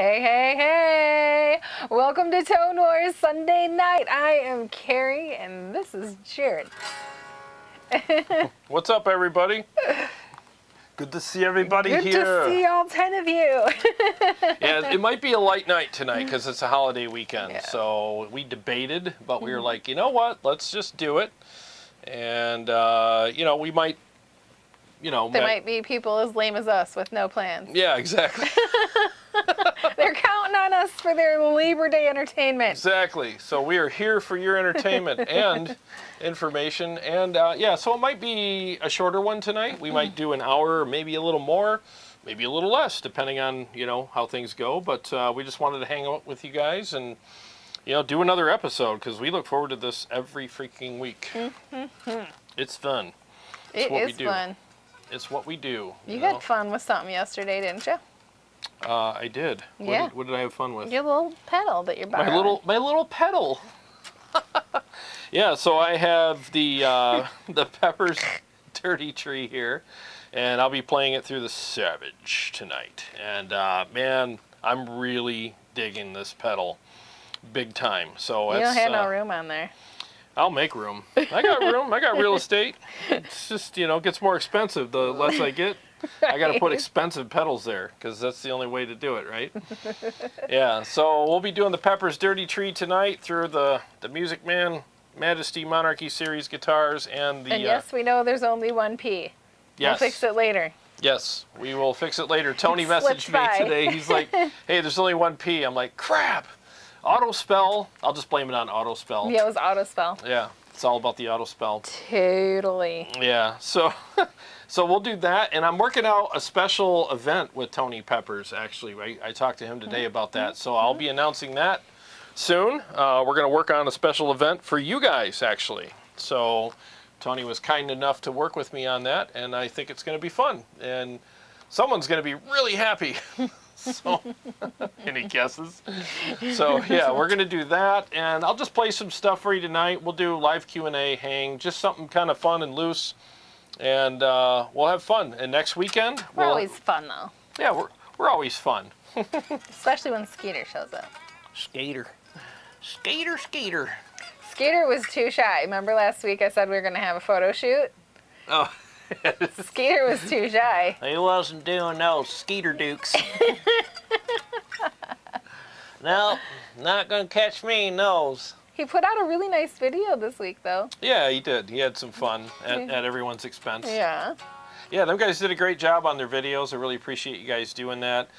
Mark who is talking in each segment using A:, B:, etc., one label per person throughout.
A: Hey, hey, hey! Welcome to Tone Wars Sunday night. I am Carrie, and this is Jarrod.
B: What's up, everybody? Good to see everybody here.
A: Good to see all 10 of you.
B: Yeah, it might be a light night tonight because it's a holiday weekend. Yeah. So we debated, but we were like, you know what? Let's just do it. And, we might,
A: There might be people as lame as us with no plans.
B: Yeah, exactly.
A: They're counting on us for their Labor Day entertainment.
B: Exactly. So we are here for your entertainment and information. And, so it might be a shorter one tonight. We might do an hour or maybe a little more, maybe a little less, depending on, how things go. But we just wanted to hang out with you guys and, do another episode because we look forward to this every freaking week. It's fun.
A: It is fun.
B: It's what we do.
A: You had fun with something yesterday, didn't you?
B: I did.
A: Yeah.
B: What did I have fun with?
A: Your little pedal that you're borrowing.
B: My little pedal. Yeah, so I have the Pepers Dirty Tree here, and I'll be playing it through the Savage tonight. And man, I'm really digging this pedal, big time. So
A: you don't have no room on there.
B: I'll make room. I got room. I got real estate. It's just, it gets more expensive the less I get. I got to put expensive pedals there because that's the only way to do it, right? Yeah, so we'll be doing the Pepers Dirty Tree tonight through the Music Man, Majesty, Monarchy Series guitars and the...
A: And yes, we know there's only one P.
B: Yes.
A: We'll fix it later.
B: Yes, we will fix it later. Tony messaged me today. He's like, hey, there's only one P. I'm like, crap. Auto spell. I'll just blame it on auto spell.
A: Yeah, it was auto spell.
B: Yeah, it's all about the auto spell.
A: Totally.
B: Yeah, so we'll do that, and I'm working out a special event with Tony Pepers. Actually, I talked to him today about that, so I'll be announcing that soon. We're going to work on a special event for you guys, actually. So Tony was kind enough to work with me on that, and I think it's going to be fun, and someone's going to be really happy. So, any guesses? So, yeah, we're going to do that, and I'll just play some stuff for you tonight. We'll do live Q&A, hang, just something kind of fun and loose, and we'll have fun. And next weekend...
A: We're always fun, though.
B: Yeah, we're always fun.
A: Especially when Skeeter shows up.
B: Skeeter.
A: Skeeter was too shy. Remember last week I said we were going to have a photo shoot?
B: Oh,
A: Skeeter was too shy.
C: He wasn't doing those Skeeter dukes. No, not gonna catch me in those.
A: He put out a really nice video this week, though.
B: Yeah, he did. He had some fun at everyone's expense.
A: Yeah.
B: Yeah, them guys did a great job on their videos. I really appreciate you guys doing that.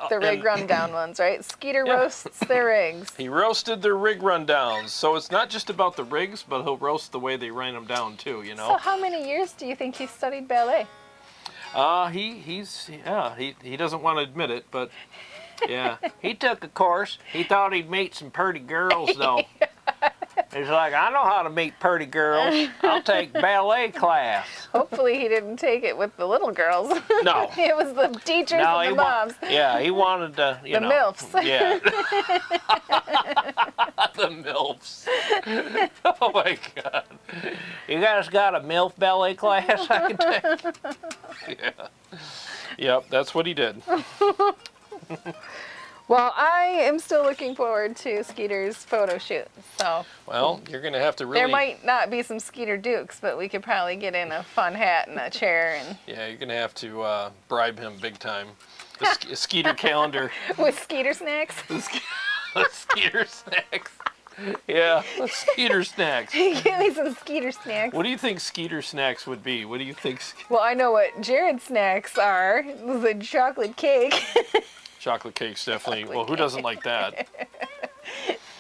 A: The rig rundown ones, right? Skeeter roasts their rigs.
B: He roasted their rig rundowns. So it's not just about the rigs, but he'll roast the way they ran them down too,
A: So how many years do you think he studied ballet?
B: He doesn't want to admit it, but yeah.
C: He took a course. He thought he'd meet some pretty girls, though. He's like, I know how to meet pretty girls. I'll take ballet class.
A: Hopefully he didn't take it with the little girls.
B: No.
A: It was the teachers and the moms.
C: He wanted to,
A: the MILFs.
B: Yeah. The MILFs. Oh, my God.
C: You guys got a MILF ballet class I can take?
B: Yeah. Yep, that's what he did.
A: Well, I am still looking forward to Skeeter's photo shoot. So.
B: Well, you're going to have to really...
A: There might not be some Skeeter Dukes, but we could probably get in a fun hat and a chair. And
B: yeah, you're going to have to bribe him big time. The Skeeter calendar.
A: With Skeeter snacks?
B: The Skeeter snacks. Yeah, Skeeter snacks.
A: Give me some Skeeter snacks.
B: What do you think Skeeter snacks would be? What do you think?
A: Well, I know what Jarrod snacks are. The chocolate cake.
B: Chocolate cake's definitely. Well, who doesn't like that?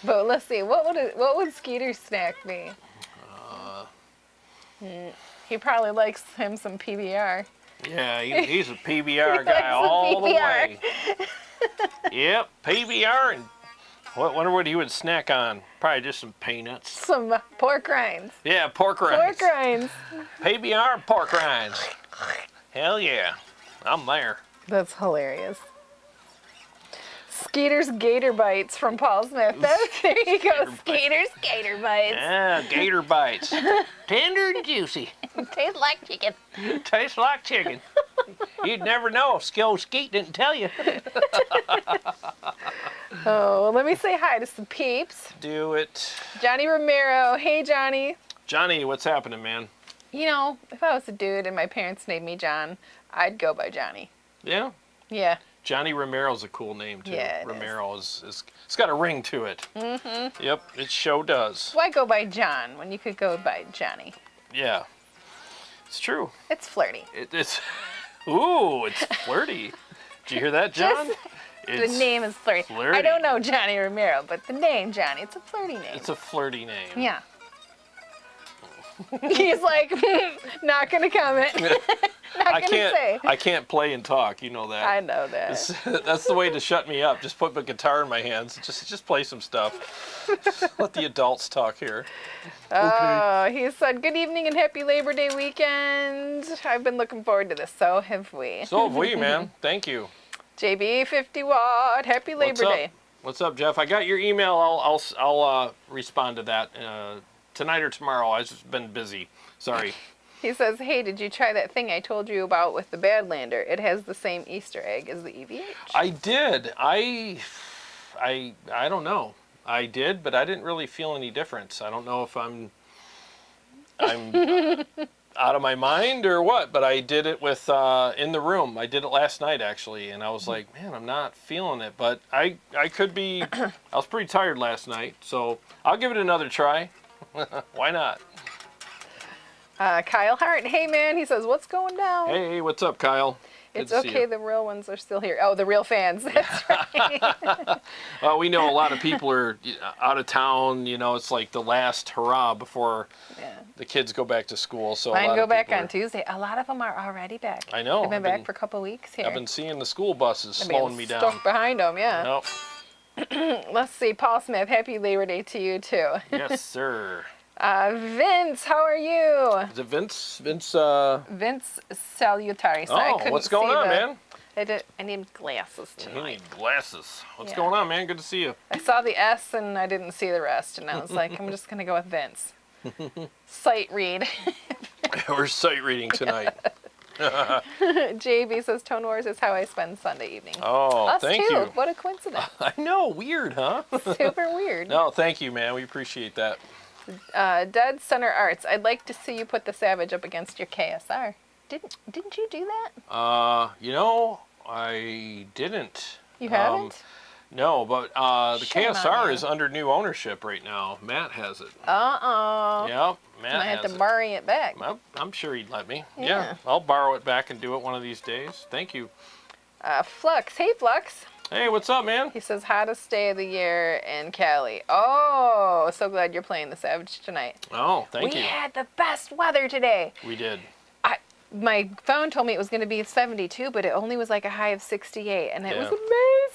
A: But let's see. What would Skeeter's snack be? He probably likes him some PBR.
C: Yeah, he's a PBR guy all the way.
B: Yep, PBR, and wonder what he would snack on. Probably just some peanuts.
A: Some pork rinds.
B: Yeah, pork rinds.
A: Pork rinds.
B: PBR and pork rinds. Hell yeah, I'm there.
A: That's hilarious. Skeeter's Gator Bites from Paul Smith. There you go, Skeeter's Gator Bites.
C: Yeah, Gator Bites. Tender and juicy.
A: Tastes like chicken.
C: Tastes like chicken. You'd never know if Skill Skeet didn't tell you.
A: Oh, let me say hi to some peeps.
B: Do it.
A: Johnny Romero. Hey, Johnny.
B: Johnny, what's happening, man?
A: You know, if I was a dude and my parents named me John, I'd go by Johnny.
B: Yeah?
A: Yeah.
B: Johnny Romero's a cool name, too.
A: Yeah, it
B: Romero is it's got a ring to it. Mm-hmm. Yep, it sure does.
A: Why go by John when you could go by Johnny?
B: Yeah. It's true.
A: It's flirty.
B: It's ooh, it's flirty. Did you hear that, John?
A: The name is flirty.
B: flirty.
A: I don't know Johnny Romero, but the name Johnny, it's a flirty name.
B: It's a flirty name.
A: Yeah. He's like, not gonna comment. Not gonna say.
B: I can't play and talk. You know that.
A: I know that.
B: That's the way to shut me up. Just put my guitar in my hands. Just play some stuff. Let the adults talk here.
A: Oh, he said, good evening and happy Labor Day weekend. I've been looking forward to this. So have we.
B: So have we, man. Thank you.
A: JB 50 Watt. Happy Labor Day.
B: What's up, Jeff? I got your email. I'll respond to that tonight or tomorrow. I've just been busy. Sorry.
A: He says, hey, did you try that thing I told you about with the Badlander? It has the same Easter egg as the EVH.
B: I did. I don't know. I did, but I didn't really feel any difference. I don't know if I'm out of my mind or what, but I did it with in the room. I did it last night actually, and I was like, man, I'm not feeling it. But I could be. I was pretty tired last night, so I'll give it another try. Why not?
A: Kyle Hart, hey man, he says, what's going down?
B: Hey, what's up, Kyle?
A: It's okay, the real ones are still here. Oh, the real fans, that's right.
B: Well, we know a lot of people are out of town. You know, it's like the last hurrah before the kids go back to school. So
A: Mine go back on Tuesday. A lot of them are already back.
B: I know.
A: They've been back for a couple weeks here.
B: I've been seeing the school buses slowing me down.
A: Stuck behind them, yeah.
B: Nope.
A: Let's see, Paul Smith, happy Labor Day to you too.
B: Yes, sir.
A: Vince, how are you?
B: Is it Vince? Vince
A: Salutari. So
B: oh, what's going on, man?
A: I need glasses tonight.
B: You need glasses. What's
A: Yeah.
B: going on, man? Good to see you.
A: I saw the S and I didn't see the rest, and I was like, I'm just gonna go with Vince. Sight read.
B: We're sight reading tonight.
A: JB says Tone Wars is how I spend Sunday evening.
B: Oh,
A: Us
B: thank
A: too.
B: you.
A: What a coincidence.
B: I know, weird, huh?
A: Super weird.
B: No, thank you, man. We appreciate that.
A: Dead Center Arts. I'd like to see you put the Savage up against your KSR. Didn't you do that?
B: You know, I didn't.
A: You haven't?
B: No, but the
A: Shame on
B: KSR
A: you.
B: is under new ownership right now. Matt has it.
A: Uh-oh.
B: Yep, Matt
A: I
B: has
A: have to
B: it.
A: borrow it back.
B: Well, I'm sure he'd let me.
A: Yeah.
B: Yeah, I'll borrow it back and do it one of these days. Thank you.
A: Flux. Hey, Flux.
B: Hey, what's up, man?
A: He says, hottest day of the year in Cali. Oh, so glad you're playing the Savage tonight.
B: Oh, thank you.
A: We had the best weather today.
B: We did.
A: My phone told me it was going to be 72, but it only was like a high of 68, and it was
B: Yeah.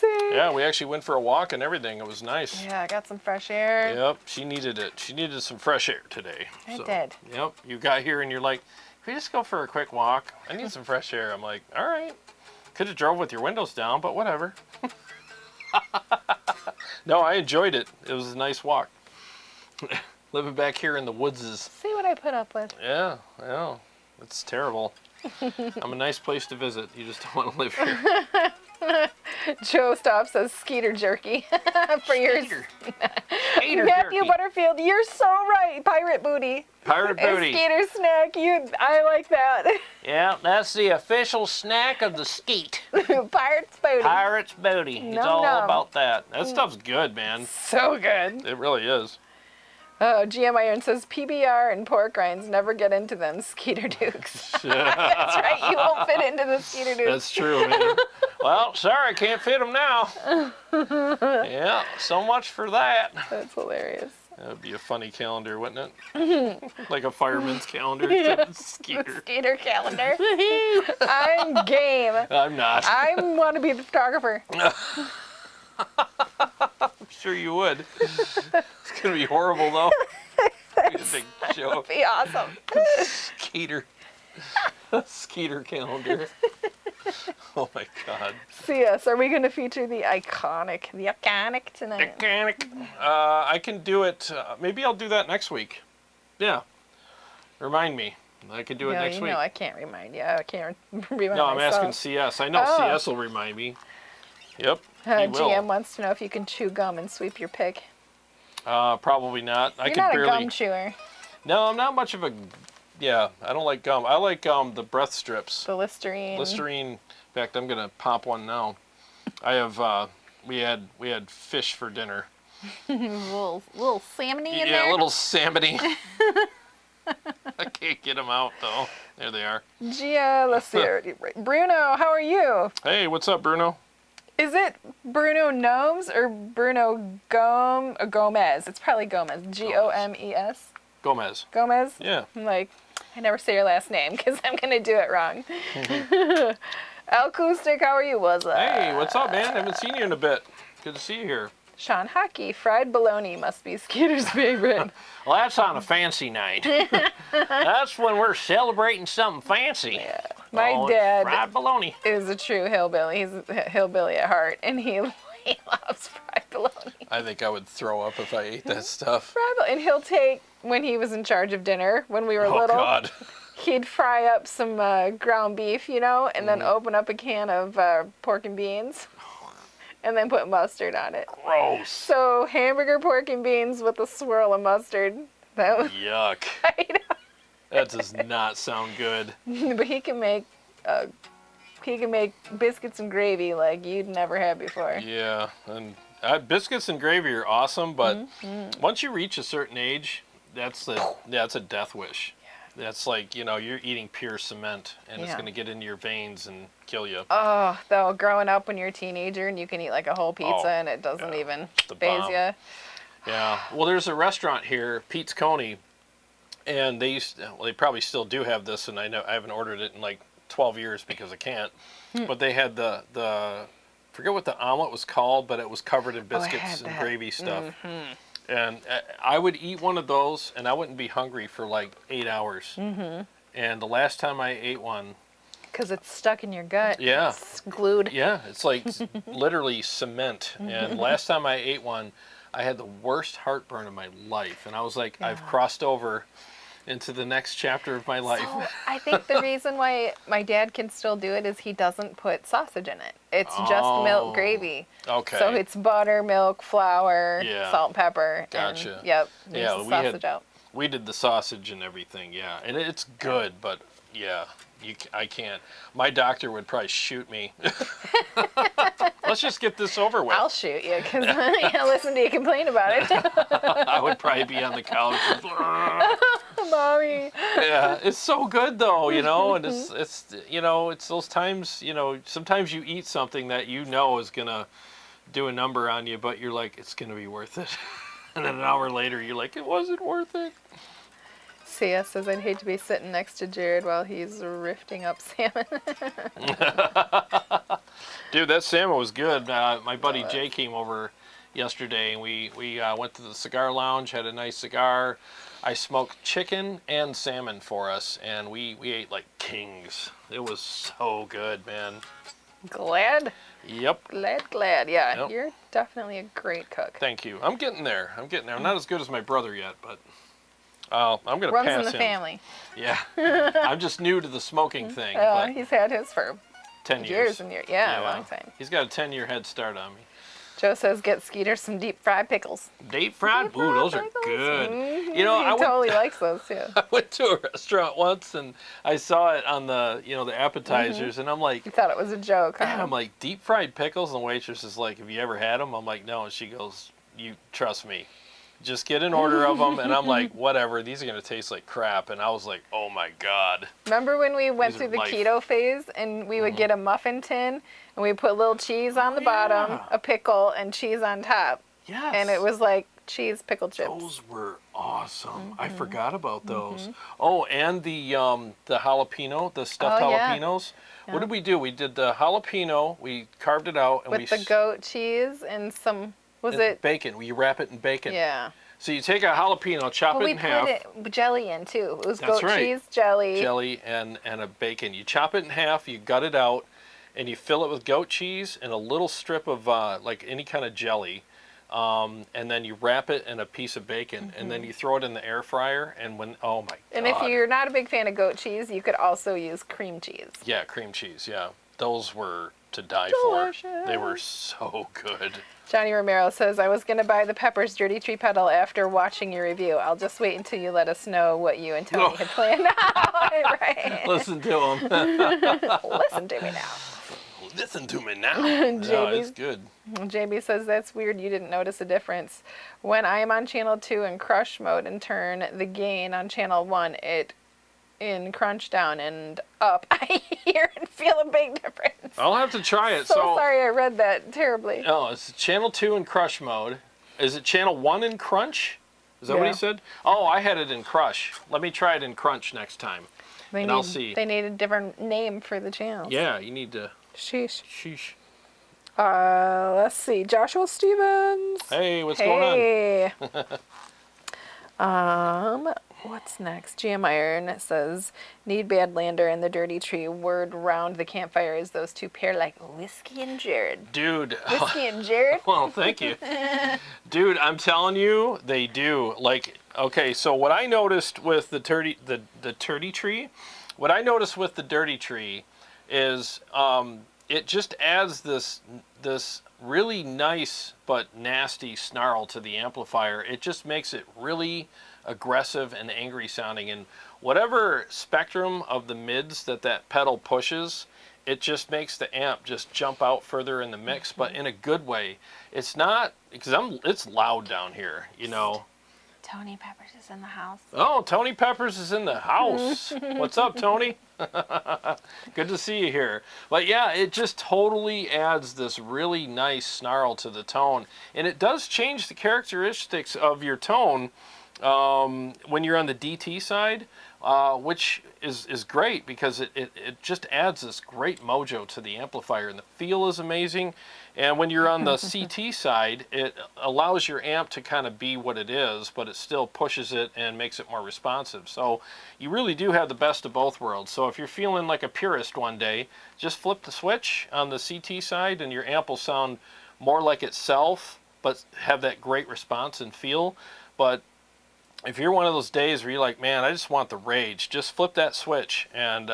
A: amazing.
B: Yeah, we actually went for a walk and everything. It was nice.
A: Yeah, I got some fresh air.
B: Yep, she needed it. She needed some fresh air today.
A: I did.
B: Yep, you got here and you're like, can we just go for a quick walk? I need some fresh air. I'm like, all right. Could have drove with your windows down, but whatever. No, I enjoyed it. It was a nice walk. Living back here in the woodses.
A: See what I put up with.
B: Yeah, yeah. It's terrible. I'm a nice place to visit. You just don't want to live here.
A: Joe Stop says Skeeter jerky for yours.
B: Skeeter
A: Matthew
B: jerky.
A: Butterfield, you're so right. Pirate booty.
B: Pirate
A: And
B: booty.
A: Skeeter snack. I like that.
C: Yeah, that's the official snack of the skeet.
A: Pirate's booty.
C: Pirate's booty. It's
A: Num
C: all
A: num.
C: about that.
B: That stuff's good, man.
A: So good.
B: It really is.
A: Oh, GM Iron says PBR and pork rinds, never get into them Skeeter Dukes. That's right, you won't fit into the Skeeter Dukes.
B: That's true, man.
C: Well, sorry, can't fit them now. Yeah, so much for that.
A: That's hilarious.
B: That would be a funny calendar, wouldn't it? Like a fireman's calendar instead of
A: The
B: Skeeter.
A: Skeeter calendar. I'm game.
B: I'm not.
A: I want to be the photographer.
B: I'm sure you would. It's going to be horrible, though. Be a big show.
A: Be awesome.
B: Skeeter. Skeeter calendar. Oh, my God.
A: See us. Are we going to feature the iconic tonight?
B: Mechanic. I can do it. Maybe I'll do that next week. Yeah. Remind me. I can do it
A: No,
B: next
A: you
B: week.
A: know I can't remind you. I can't remind
B: No, I'm
A: myself.
B: asking CS. I know
A: Oh.
B: CS will remind me. Yep, he will.
A: GM wants to know if you can chew gum and sweep your pick.
B: Probably not. I
A: You're
B: could
A: not
B: barely.
A: a gum chewer.
B: No, I'm not much of a. Yeah, I don't like gum. I like the breath strips.
A: The Listerine.
B: Listerine. In fact, I'm gonna pop one now. I have. We had fish for dinner.
A: little salmony in
B: Yeah,
A: there.
B: little salmony. I can't get them out though. There they are.
A: Gia, let's see. Bruno, how are you?
B: Hey, what's up, Bruno?
A: Is it Bruno Gnomes or Bruno Gomez? It's probably Gomez. Gomes.
B: Gomez.
A: Gomez?
B: Yeah.
A: I'm like, I never say your last name because I'm going to do it wrong. Acoustic, how are you? What's up?
B: Hey, what's up, man? Haven't seen you in a bit. Good to see you here.
A: Sean Hockey, fried bologna must be Skeeter's favorite.
C: Well, that's on a fancy night. That's when we're celebrating something fancy.
A: Yeah. My
C: Oh,
A: dad
C: fried bologna.
A: is a true hillbilly. He's a hillbilly at heart, and he loves fried bologna.
B: I think I would throw up if I ate that stuff.
A: And he'll take, when he was in charge of dinner, when we were
B: Oh,
A: little,
B: God.
A: he'd fry up some ground beef, you know, and then open up a can of pork and beans, and then put mustard on it.
B: Gross.
A: So hamburger pork and beans with a swirl of mustard. That was,
B: Yuck.
A: I know.
B: That does not sound good.
A: But he can make biscuits and gravy like you'd never had before.
B: Yeah, and biscuits and gravy are awesome, but once you reach a certain age, that's a death wish. That's like, you know, you're eating pure cement, and it's
A: Yeah.
B: going to get into your veins and kill you.
A: Oh, though, growing up when you're a teenager and you can eat like a whole pizza and it doesn't even
B: the
A: faze
B: bomb.
A: you.
B: Yeah. Well, there's a restaurant here, Pete's Coney, and they probably still do have this, and I know I haven't ordered it in like 12 years because I can't. But they had the forget what the omelet was called, but it was covered in biscuits and gravy stuff. And I would eat one of those, and I wouldn't be hungry for like 8 hours. And the last time I ate one,
A: Because it's stuck in your gut.
B: Yeah.
A: It's glued.
B: yeah, it's like literally cement. And last time I ate one, I had the worst heartburn of my life. And I was like, I've crossed over into the next chapter of my life.
A: So I think the reason why my dad can still do it is he doesn't put sausage in it. It's just milk gravy.
B: Okay.
A: So it's butter, milk, flour,
B: Yeah.
A: salt, and pepper.
B: Gotcha.
A: And, yep.
B: Yeah,
A: leaves the
B: we had-
A: sausage out.
B: We did the sausage and everything, yeah. And it's good, but yeah, I can't. My doctor would probably shoot me. Let's just get this over with.
A: I'll shoot you because I listen to you complain about it.
B: I would probably be on the couch.
A: Mommy.
B: Yeah, it's so good though, you know, and it's you know, it's those times, you know, sometimes you eat something that you know is gonna do a number on you, but you're like, it's gonna be worth it. And then an hour later, you're like, it wasn't worth it.
A: Sia says, I'd hate to be sitting next to Jarrod while he's rifting up salmon.
B: Dude, that salmon was good. My buddy Jay came over yesterday, and we went to the cigar lounge, had a nice cigar. I smoked chicken and salmon for us, and we ate like kings. It was so good, man.
A: Glad?
B: Yep.
A: Glad. Yeah,
B: Yep.
A: you're definitely a great cook.
B: Thank you. I'm getting there. I'm not as good as my brother yet, but I'm gonna
A: Runs
B: pass
A: in the
B: him.
A: family.
B: Yeah. I'm just new to the smoking thing.
A: Oh,
B: But
A: he's had his for
B: 10
A: years and years. Yeah, a long time.
B: He's got a 10-year head start on me.
A: Joe says, get Skeeter some deep fried pickles.
B: Deep fried?
A: Deep
B: Ooh,
A: fried
B: those are
A: pickles.
B: good.
A: Mhm.
B: You know,
A: he
B: I went,
A: totally likes those too.
B: I went to a restaurant once and I saw it on the, you know, the appetizers, and I'm like,
A: You thought it was a joke, huh?
B: yeah, I'm like, deep fried pickles? And the waitress is like, have you ever had them? I'm like, no. And she goes, you trust me. Just get an order of them. And I'm like, whatever. These are going to taste like crap. And I was like, oh my God.
A: Remember when we went
B: These are
A: through the
B: life.
A: keto phase and we would get a muffin tin and we put little cheese on the bottom,
B: yeah.
A: a pickle, and cheese on top.
B: Yes.
A: And it was like cheese pickle chips.
B: Those were awesome. I forgot about those. Oh, and the jalapeno, the stuffed
A: Oh, yeah.
B: jalapenos. What did we do? We did the jalapeno. We carved it out and
A: With the goat cheese and some, was it?
B: bacon. We wrap it in bacon.
A: Yeah.
B: So you take a jalapeno, chop
A: Well,
B: it
A: we
B: in half.
A: put jelly in too. It was
B: That's
A: goat
B: right.
A: cheese, jelly.
B: Jelly and a bacon. You chop it in half. You gut it out, and you fill it with goat cheese and a little strip of like any kind of jelly. and then you wrap it in a piece of bacon, and then you throw it in the air fryer, and oh my God.
A: And if you're not a big fan of goat cheese, you could also use cream cheese.
B: Yeah, cream cheese, yeah. Those were to die
A: Delicious.
B: for. They were so good.
A: Johnny Romero says, I was going to buy the Pepers Dirty Tree pedal after watching your review. I'll just wait until you let us know what you and Tony had planned out. Right.
B: Listen to him.
A: Listen to me now.
B: Listen to me now. No, it's good.
A: JB says, that's weird you didn't notice a difference. When I am on channel 2 in crush mode and turn the gain on channel 1, it in crunch down and up, I hear and feel a big difference.
B: I'll have to try it.
A: So sorry I read that terribly.
B: Oh, it's channel 2 in crush mode. Is it channel 1 in crunch? Is that what he said? Oh, I had it in crush. Let me try it in crunch next time. I'll see.
A: They need a different name for the channel.
B: Yeah, you need to.
A: Sheesh.
B: Sheesh.
A: Let's see. Joshua Stevens.
B: Hey, what's going
A: on? What's next? GM Iron says, need Badlander and the Dirty Tree. Word round the campfire is those two pair like Whiskey and Jarrod.
B: Dude.
A: Whiskey and Jarrod?
B: Well, thank you. Dude, I'm telling you, they do. Like, okay, so what I noticed with the Dirty Tree, what I noticed with the Dirty Tree is it just adds this really nice but nasty snarl to the amplifier. It just makes it really aggressive and angry sounding, and whatever spectrum of the mids that pedal pushes, it just makes the amp just jump out further in the mix, but in a good way. It's not, because it's loud down here, you know.
A: Tony Pepers is in the house.
B: Oh, Tony Pepers is in the house. What's up, Tony? Good to see you here. But yeah, it just totally adds this really nice snarl to the tone, and it does change the characteristics of your tone when you're on the DT side, which is great because it just adds this great mojo to the amplifier, and the feel is amazing. And when you're on the CT side, it allows your amp to kind of be what it is, but it still pushes it and makes it more responsive. So you really do have the best of both worlds. So if you're feeling like a purist one day, just flip the switch on the CT side and your amp will sound more like itself, but have that great response and feel. But if you're one of those days where you're like, man, I just want the rage, just flip that switch, and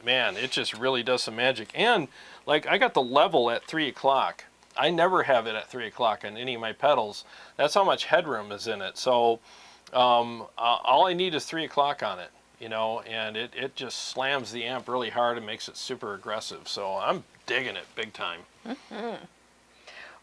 B: man, it just really does some magic. And like, I got the level at 3 o'clock. I never have it at 3 o'clock on any of my pedals. That's how much headroom is in it. So all I need is 3 o'clock on it, you know, and it just slams the amp really hard and makes it super aggressive. So I'm digging it big time.
A: Mm-hmm.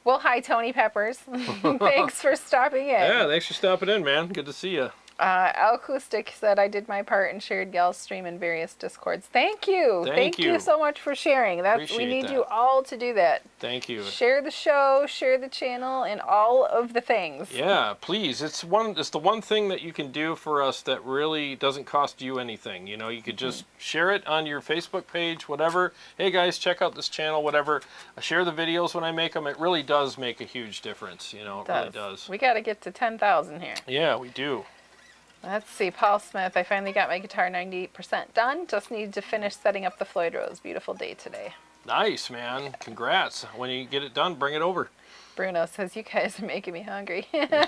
A: Well, hi, Tony Peppers. Thanks for stopping in.
B: Yeah, thanks for stopping in, man. Good to see you.
A: Acoustic said, I did my part and shared Gal's stream in various Discords. Thank you. Thank you so much for sharing. We need you all to do that.
B: Thank you.
A: Share the show, share the channel, and all of the things.
B: Yeah, please. It's the one thing that you can do for us that really doesn't cost you anything. You know, you could just share it on your Facebook page, whatever. Hey guys, check out this channel, whatever. I share the videos when I make them. It really does make a huge difference. You know, it really does.
A: We got to get to 10,000 here.
B: Yeah, we do.
A: Let's see, Paul Smith, I finally got my guitar 98% done. Just need to finish setting up the Floyd Rose. Beautiful day today.
B: Nice, man. Congrats. When you get it done, bring it over.
A: Bruno says, you guys are making me hungry.
B: Yes.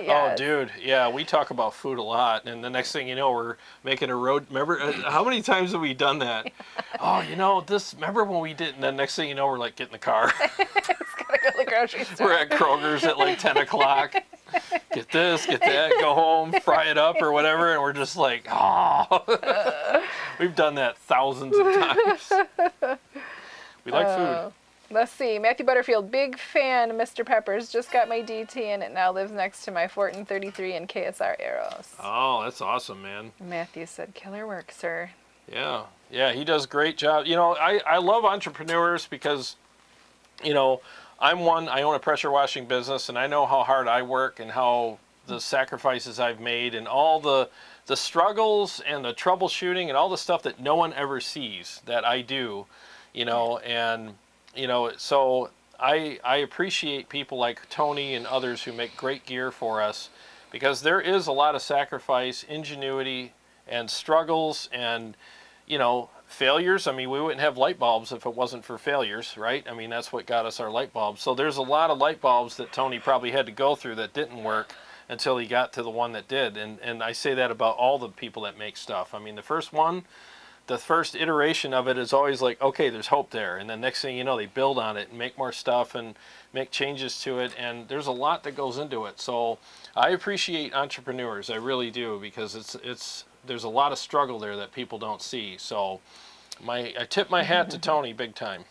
B: Oh, dude. Yeah, we talk about food a lot. And the next thing you know, we're making a road. Remember, how many times have we done that? Oh, you know, remember when we did, and then next thing you know, we're like, get in the car.
A: It's got to go to the grocery store.
B: We're at Kroger's at like 10 o'clock. Get this, get that, go home, fry it up or whatever. And we're just like, oh. We've done that thousands of times. We like food.
A: Let's see. Matthew Butterfield, big fan of Mr. Peppers. Just got my DT and it now lives next to my Fortin 33 and KSR Arrows.
B: Oh, that's awesome, man.
A: Matthew said, killer work, sir.
B: Yeah. Yeah, he does a great job. You know, I love entrepreneurs because, you know, I own a pressure washing business, and I know how hard I work and how the sacrifices I've made and all the struggles and the troubleshooting and all the stuff that no one ever sees that I do, you know, and you know, so I appreciate people like Tony and others who make great gear for us, because there is a lot of sacrifice, ingenuity, and struggles, and failures. I mean, we wouldn't have light bulbs if it wasn't for failures, right? I mean, that's what got us our light bulbs. So there's a lot of light bulbs that Tony probably had to go through that didn't work until he got to the one that did. And I say that about all the people that make stuff. I mean, the first iteration of it is always like, okay, there's hope there. And then next thing you know, they build on it and make more stuff and make changes to it. And there's a lot that goes into it. So I appreciate entrepreneurs. I really do, because there's a lot of struggle there that people don't see. So I tip my hat to Tony big time.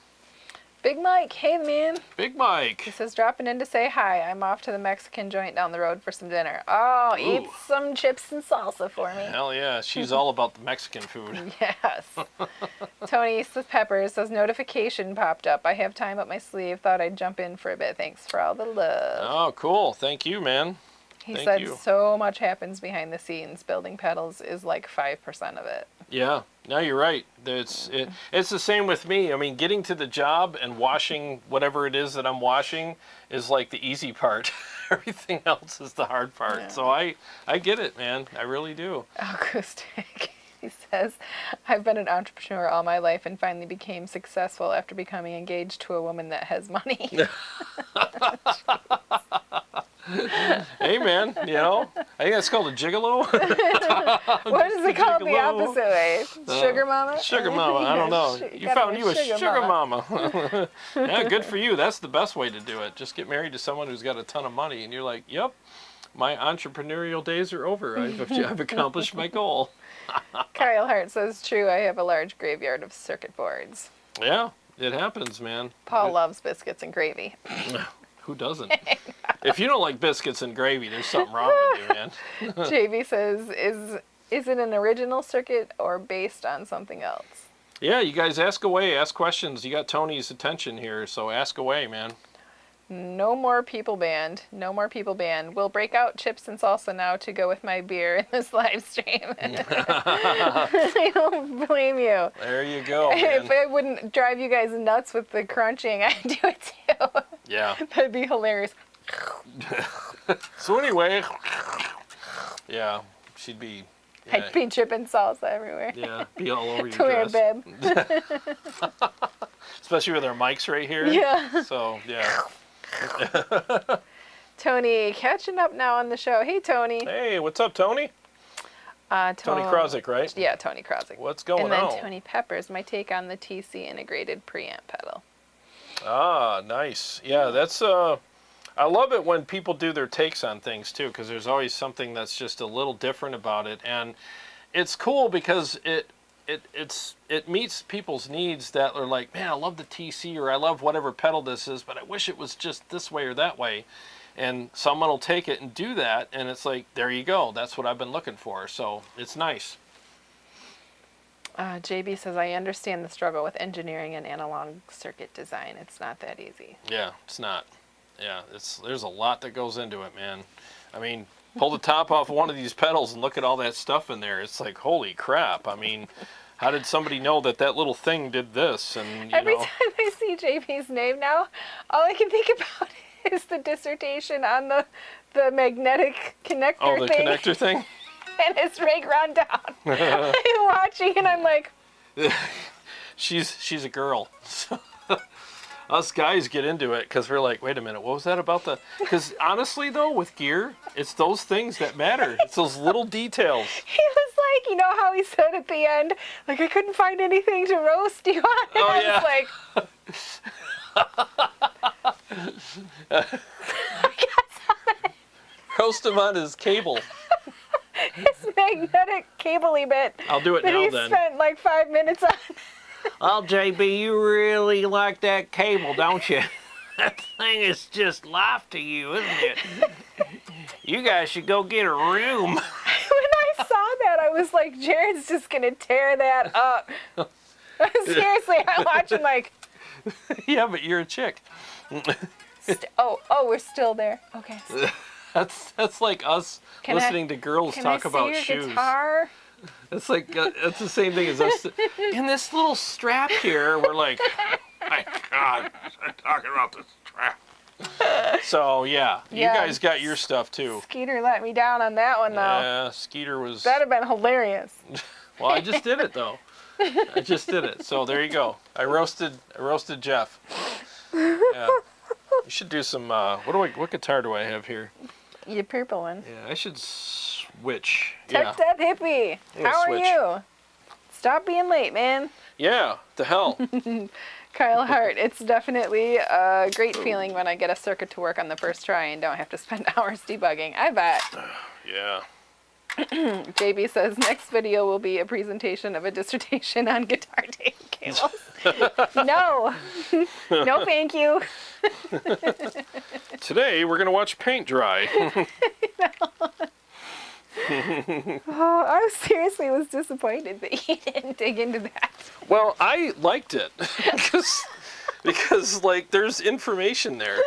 A: Big Mike, hey man.
B: Big Mike.
A: He says, dropping in to say hi. I'm off to the Mexican joint down the road for some dinner. Oh,
B: Ooh.
A: eat some chips and salsa for me.
B: Hell yeah, she's all about the Mexican food.
A: Yes. Tony with Pepers says, notification popped up. I have time up my sleeve. Thought I'd jump in for a bit. Thanks for all the love.
B: Oh, cool. Thank you, man.
A: He
B: Thank
A: said
B: you.
A: so much happens behind the scenes. Building pedals is like 5% of it.
B: Yeah, no, you're right. It's the same with me. I mean, getting to the job and washing whatever it is that I'm washing is like the easy part. Everything else is the hard part.
A: Yeah.
B: So I get it, man. I really do.
A: Acoustic. He says, I've been an entrepreneur all my life and finally became successful after becoming engaged to a woman that has money.
B: Hey, man, I think that's called a gigolo.
A: What is it called the
B: Gigolo.
A: opposite way? Sugar mama?
B: Sugar mama, I don't know.
A: You
B: You
A: gotta
B: found
A: be
B: you a
A: sugar
B: sugar
A: mama.
B: mama. Yeah, good for you. That's the best way to do it. Just get married to someone who's got a ton of money, and you're like, yep, my entrepreneurial days are over. I've accomplished my goal.
A: Kyle Hart says, true, I have a large graveyard of circuit boards.
B: Yeah, it happens, man.
A: Paul loves biscuits and gravy.
B: Who doesn't? If you don't like biscuits and gravy, there's something wrong with you, man.
A: JV says, is it an original circuit or based on something else?
B: Yeah, you guys ask away, ask questions. You got Tony's attention here, so ask away, man.
A: No more people banned. No more people banned. We'll break out chips and salsa now to go with my beer in this live stream. I don't blame you.
B: There you go,
A: If
B: man.
A: I wouldn't drive you guys nuts with the crunching, I'd do it too.
B: Yeah.
A: That'd be hilarious.
B: So anyway, yeah, she'd be... Yeah,
A: I'd be chipping salsa everywhere.
B: yeah, be all over your
A: Come here,
B: dress.
A: babe.
B: Especially with our mics right here.
A: Yeah.
B: So, yeah.
A: Tony, catching up now on the show. Hey, Tony.
B: Hey, what's up, Tony? Tony Krozik, right?
A: Yeah, Tony Krozik.
B: What's going
A: and then
B: on?
A: Tony Pepers, my take on the TC integrated preamp pedal.
B: Ah, nice. Yeah, that's I love it when people do their takes on things too, because there's always something that's just a little different about it, and it's cool because it meets people's needs that are like, man, I love the TC, or I love whatever pedal this is, but I wish it was just this way or that way. And someone will take it and do that, and it's like, there you go. That's what I've been looking for. So it's nice.
A: JB says, I understand the struggle with engineering and analog circuit design. It's not that easy.
B: Yeah, it's not. Yeah, there's a lot that goes into it, man. I mean, pull the top off one of these pedals and look at all that stuff in there. It's like, holy crap. I mean, how did somebody know that little thing did this? And
A: Every time I see JB's name now, all I can think about is the dissertation on the magnetic connector thing.
B: Connector thing?
A: And his rig run down. I'm watching and I'm like,
B: she's a girl. Us guys get into it because we're like, wait a minute, what was that about the... Because honestly, though, with gear, it's those things that matter. It's those little details.
A: he was like, you know how he said at the end, like, I couldn't find anything to roast you on? And
B: Oh,
A: I
B: yeah.
A: was like...
B: Roast him on his cable.
A: His magnetic cabley bit.
B: I'll do it
A: that
B: now,
A: he
B: then.
A: spent like 5 minutes on.
C: Well, JB, you really like that cable, don't you? That thing is just life to you, isn't it? You guys should go get a room.
A: When I saw that, I was like, Jared's just gonna tear that up. Seriously, I'm watching like,
B: Yeah, but you're a chick.
A: oh, we're still there. Okay.
B: That's like us listening to girls
A: Can
B: talk
A: I see
B: about
A: your
B: shoes.
A: guitar?
B: It's like it's the same thing as us. In this little strap here, we're like, my God, I'm talking about this strap. So yeah, you
A: Yeah.
B: guys got your stuff too.
A: Skeeter let me down on that one though.
B: Yeah, Skeeter was.
A: That'd have been hilarious.
B: Well, I just did it though. I just did it. So there you go. I roasted Jeff. Yeah. You should do some. What guitar do I have here?
A: Your purple one.
B: Yeah, I should switch.
A: Tucked up hippie.
B: gonna
A: How
B: switch.
A: are you? Stop being late, man.
B: Yeah. The hell.
A: Kyle Hart, it's definitely a great feeling when I get a circuit to work on the first try and don't have to spend hours debugging. I bet.
B: Yeah.
A: JB says next video will be a presentation of a dissertation on guitar tape cables. No. No, thank you.
B: Today we're gonna watch paint dry.
A: Oh, I seriously was disappointed that he didn't dig into that.
B: Well, I liked it because like there's information there.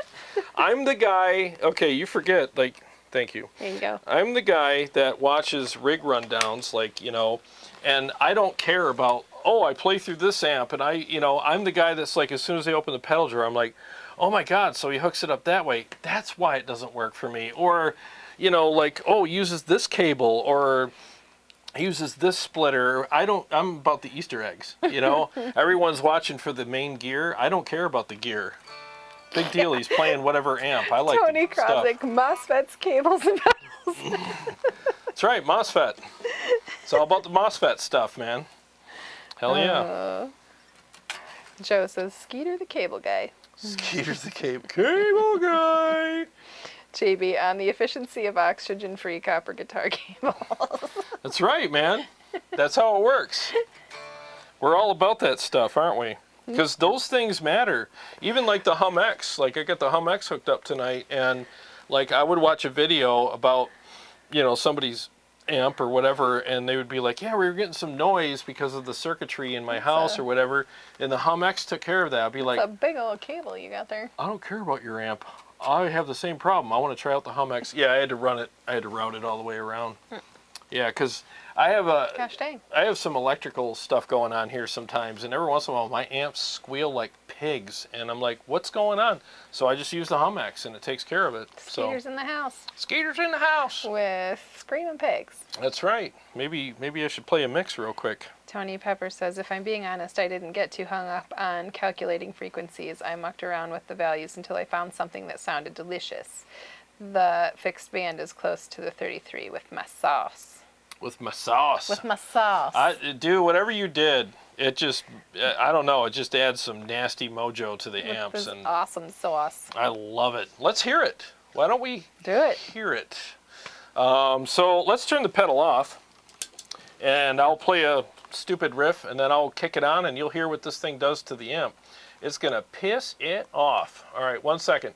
B: I'm the guy. Okay, you forget. Like, thank you.
A: There you go.
B: I'm the guy that watches rig rundowns, like, you know, and I don't care about, oh, I play through this amp, and I'm the guy that's like, as soon as they open the pedal drawer, I'm like, oh my God, so he hooks it up that way. That's why it doesn't work for me. Or, like, oh, he uses this cable, or he uses this splitter. I'm about the Easter eggs, Everyone's watching for the main gear. I don't care about the gear. Big deal, he's playing whatever amp. I like
A: Tony
B: the stuff.
A: Krozik, MOSFETs, cables, and pedals.
B: That's right, MOSFET. It's all about the MOSFET stuff, man. Hell yeah.
A: Joe says, Skeeter the cable guy.
B: Skeeter's the cable guy.
A: JB, on the efficiency of oxygen-free copper guitar cables.
B: That's right, man. That's how it works. We're all about that stuff, aren't we? Because those things matter. Even like the Hum X. Like, I got the Hum X hooked up tonight, and like I would watch a video about, somebody's amp or whatever, and they would be like, yeah, we were getting some noise because of the circuitry in my house or whatever, and the Hum X took care of that. I'd be like,
A: it's a big old cable you got there.
B: I don't care about your amp. I have the same problem. I want to try out the Hum X. Yeah, I had to run it. I had to route it all the way around. Yeah, because I have some electrical stuff going on here sometimes, and every once in a while my amps squeal like pigs, and I'm like, what's going on? So I just use the Hum X, and it takes care of it.
A: Skeeter's in the house.
B: Skeeter's in the house.
A: With screaming pigs.
B: That's right. Maybe I should play a mix real quick.
A: Tony Pepper says, if I'm being honest, I didn't get too hung up on calculating frequencies. I mucked around with the values until I found something that sounded delicious. The fixed band is close to the 33 with my sauce.
B: With my sauce.
A: With my sauce.
B: Dude, whatever you did, it just, I don't know, it just adds some nasty mojo to the amps.
A: This
B: And
A: awesome sauce.
B: I love it. Let's hear it. Why don't we
A: do it?
B: Hear it. So let's turn the pedal off, and I'll play a stupid riff, and then I'll kick it on, and you'll hear what this thing does to the amp. It's going to piss it off. All right, 1 second.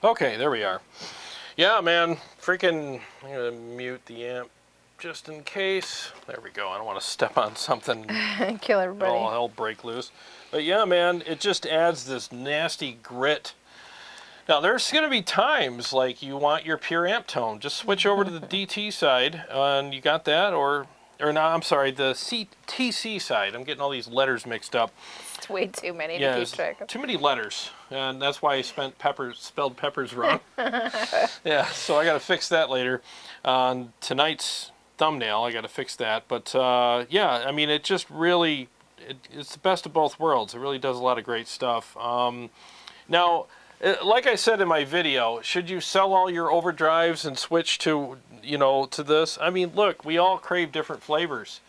B: Okay, there we are. Yeah, man, freaking, I'm gonna mute the amp just in case. There we go. I don't want to step on something.
A: Kill everybody.
B: All hell break loose. But yeah, man, it just adds this nasty grit. Now, there's going to be times like you want your pure amp tone. Just switch over to the DT side, and you got that, or no, I'm sorry, the TC side. I'm getting all these letters mixed up.
A: It's way too many
B: Yeah,
A: to keep track of.
B: too many letters, and that's why I spelled Peppers wrong. Yeah, so I got to fix that later. On tonight's thumbnail, I got to fix that. But yeah, I mean, it just really, it's the best of both worlds. It really does a lot of great stuff. Now, like I said in my video, should you sell all your overdrives and switch to, to this? I mean, look, we all crave different flavors.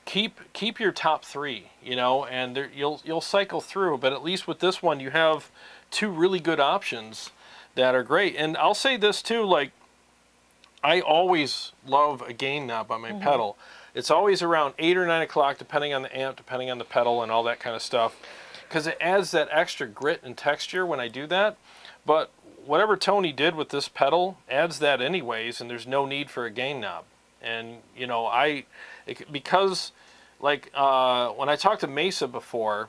B: Keep your top three, and you'll cycle through. But at least with this one, you have two really good options that are great. And I'll say this too, like, I always love a gain knob on my pedal. It's always around 8 or 9 o'clock, depending on the amp, depending on the pedal, and all that kind of stuff. Because it adds that extra grit and texture when I do that. But whatever Tony did with this pedal adds that anyways, and there's no need for a gain knob. And, because, like, when I talked to Mesa before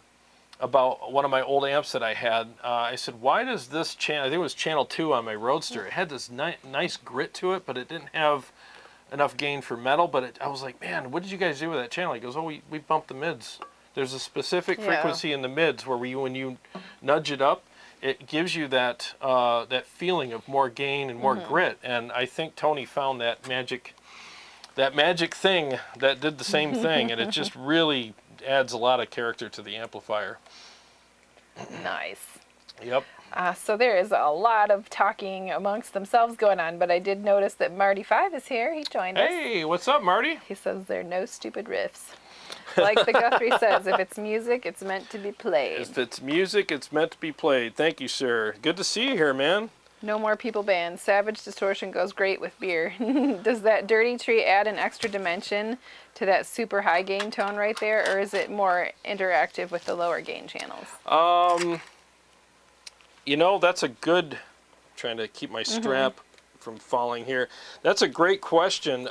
B: about one of my old amps that I had, I said, why does this channel, I think it was channel 2 on my Roadster, it had this nice grit to it, but it didn't have enough gain for metal. But I was like, man, what did you guys do with that channel? He goes, oh, we bumped the mids. There's a specific frequency in the mids where when you nudge it up, it gives you that that feeling of more gain and more grit. And I think Tony found that magic thing that did the same thing, and it just really adds a lot of character to the amplifier.
A: Nice.
B: Yep.
A: So there is a lot of talking amongst themselves going on, but I did notice that Marty 5 is here. He joined us.
B: Hey, what's up, Marty?
A: He says there are no stupid riffs. Like the Guthrie says, if it's music, it's meant to be played.
B: If it's music, it's meant to be played. Thank you, sir. Good to see you here, man.
A: No more people banned. Savage distortion goes great with beer. Does that dirty tree add an extra dimension to that super high gain tone right there, or is it more interactive with the lower gain channels?
B: That's a good, trying to keep my strap from falling here. That's a great question.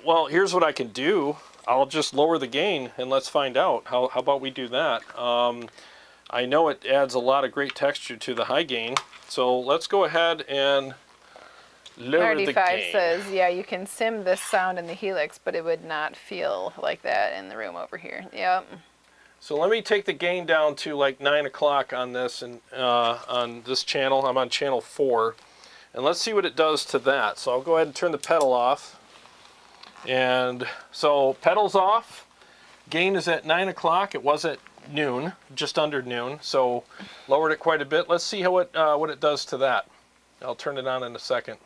B: Well, here's what I can do. I'll just lower the gain and let's find out. How about we do that? I know it adds a lot of great texture to the high gain. So let's go ahead and lower the gain.
A: 35 says, yeah, you can sim this sound in the Helix, but it would not feel like that in the room over here. Yep.
B: So let me take the gain down to like 9 o'clock on this, and on this channel. I'm on channel 4. And let's see what it does to that. So I'll go ahead and turn the pedal off. And so pedal's off. Gain is at 9 o'clock. It was at noon, just under noon. So lowered it quite a bit. Let's see what it does to that. I'll turn it on in a second.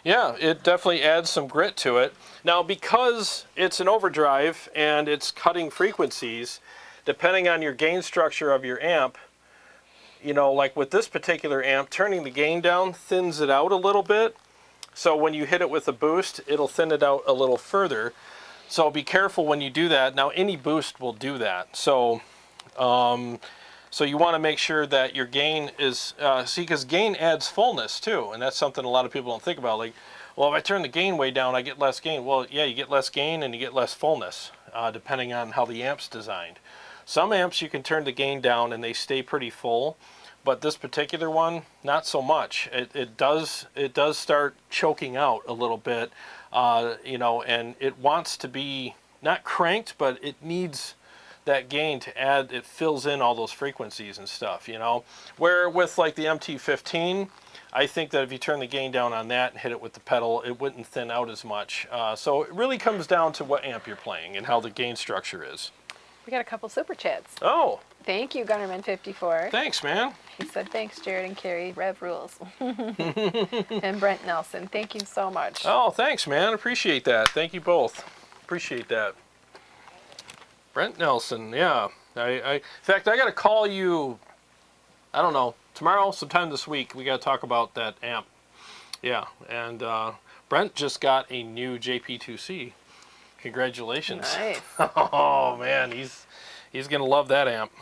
B: Yeah, it definitely adds some grit to it. Now, because it's an overdrive and it's cutting frequencies, depending on your gain structure of your amp, like with this particular amp, turning the gain down thins it out a little bit. So when you hit it with a boost, it'll thin it out a little further. So be careful when you do that. Now, any boost will do that. So you want to make sure that your gain is, because gain adds fullness too, and that's something a lot of people don't think about. Like, well, if I turn the gain way down, I get less gain. Well, yeah, you get less gain and you get less fullness, depending on how the amp's designed. Some amps you can turn the gain down and they stay pretty full, but this particular one, not so much. It does start choking out a little bit, and it wants to be not cranked, but it needs that gain to add, it fills in all those frequencies and stuff, you know. Where with like the MT15, I think that if you turn the gain down on that and hit it with the pedal, it wouldn't thin out as much. So it really comes down to what amp you're playing and how the gain structure is.
A: We got a couple super chats.
B: Oh,
A: Thank you, Gunnerman54.
B: thanks, man.
A: He said, thanks, Jarrod and Carrie. Rev rules. And Brent Nelson, thank you so much.
B: Oh, thanks, man. Appreciate that. Thank you both. Appreciate that. Brent Nelson, yeah. In fact, I got to call you, I don't know, tomorrow, sometime this week. We got to talk about that amp. Yeah, and Brent just got a new JP2C. Congratulations.
A: Nice.
B: Oh, man, he's going to love that amp.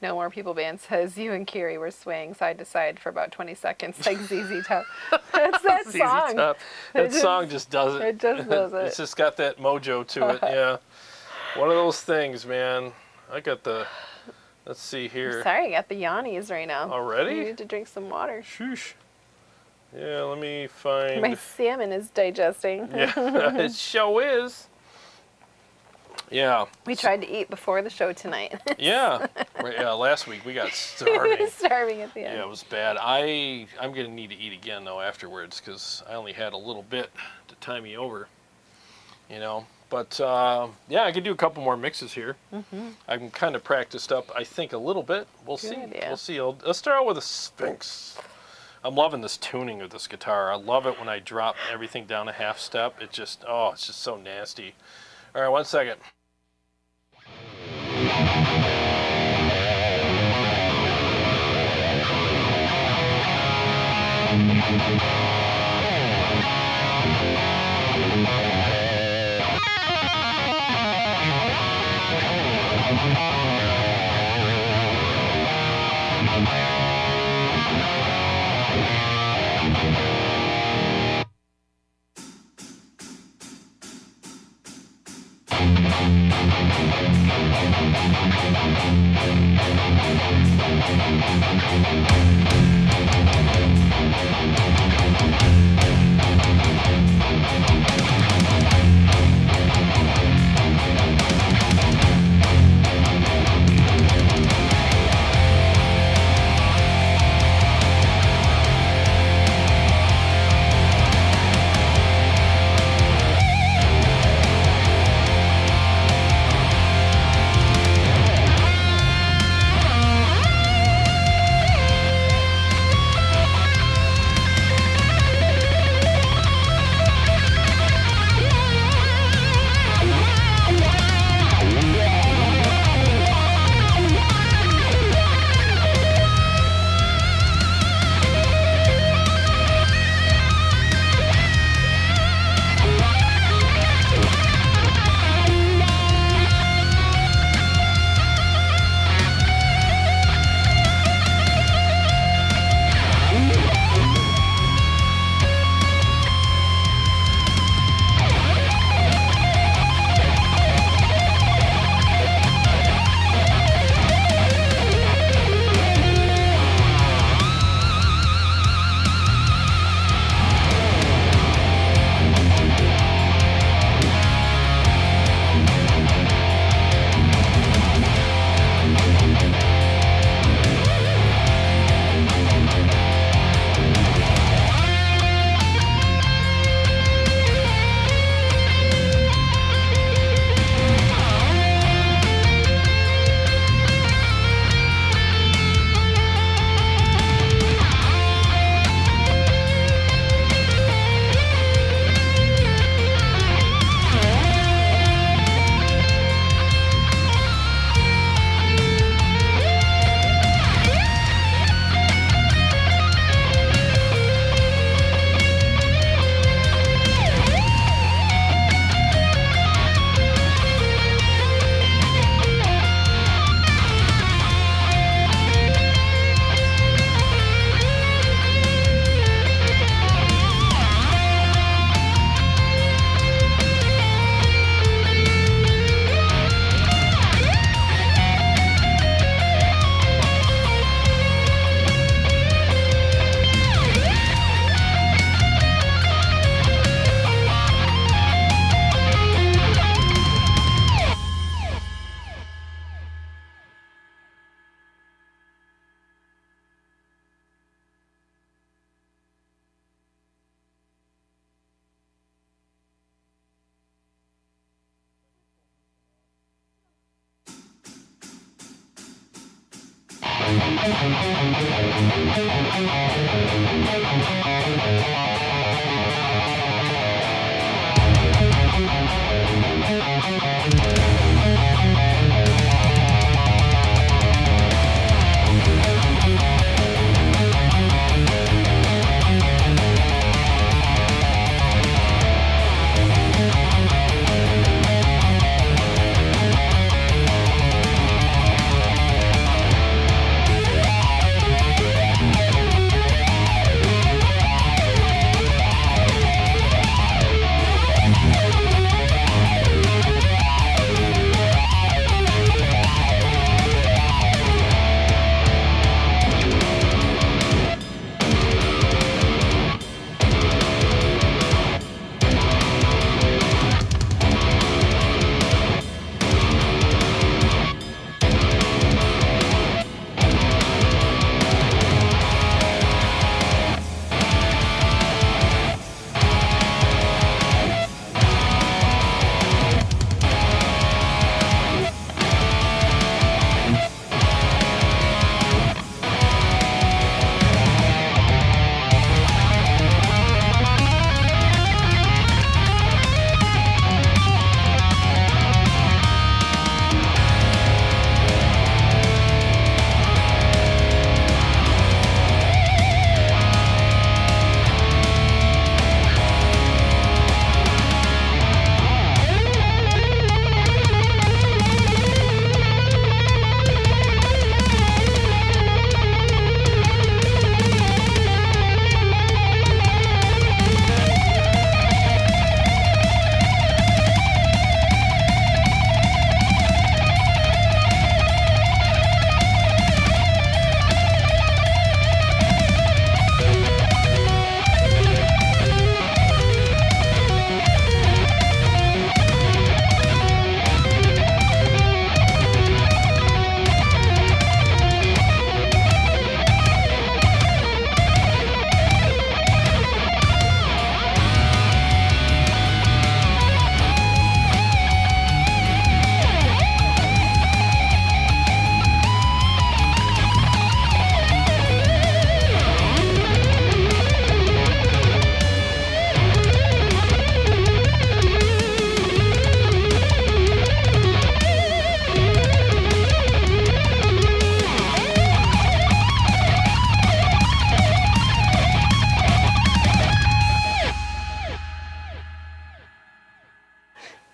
A: No More People Band says, you and Carrie were swaying side to side for about 20 seconds like ZZ Top. That's that
B: ZZ
A: song.
B: Top. That song just does it.
A: It just does it.
B: It's just got that mojo to it, yeah. One of those things, man. I got the, let's see here.
A: Sorry, I got the yawnies right now.
B: Already?
A: You need to drink some water.
B: Shoosh. Yeah, let me find.
A: My salmon is digesting.
B: Yeah, it show is. Yeah.
A: We tried to eat before the show tonight.
B: Yeah. Right, yeah, last week we got starving.
A: Starving at the end.
B: Yeah, it was bad. I'm going to need to eat again, though, afterwards, because I only had a little bit to tie me over, you know. But, yeah, I could do a couple more mixes here. I'm kind of practiced up, I think, a little bit. We'll see.
A: Yeah.
B: We'll see. Let's start out with a Sphinx. I'm loving this tuning of this guitar. I love it when I drop everything down a half step. It just, oh, it's just so nasty. All right, 1 second.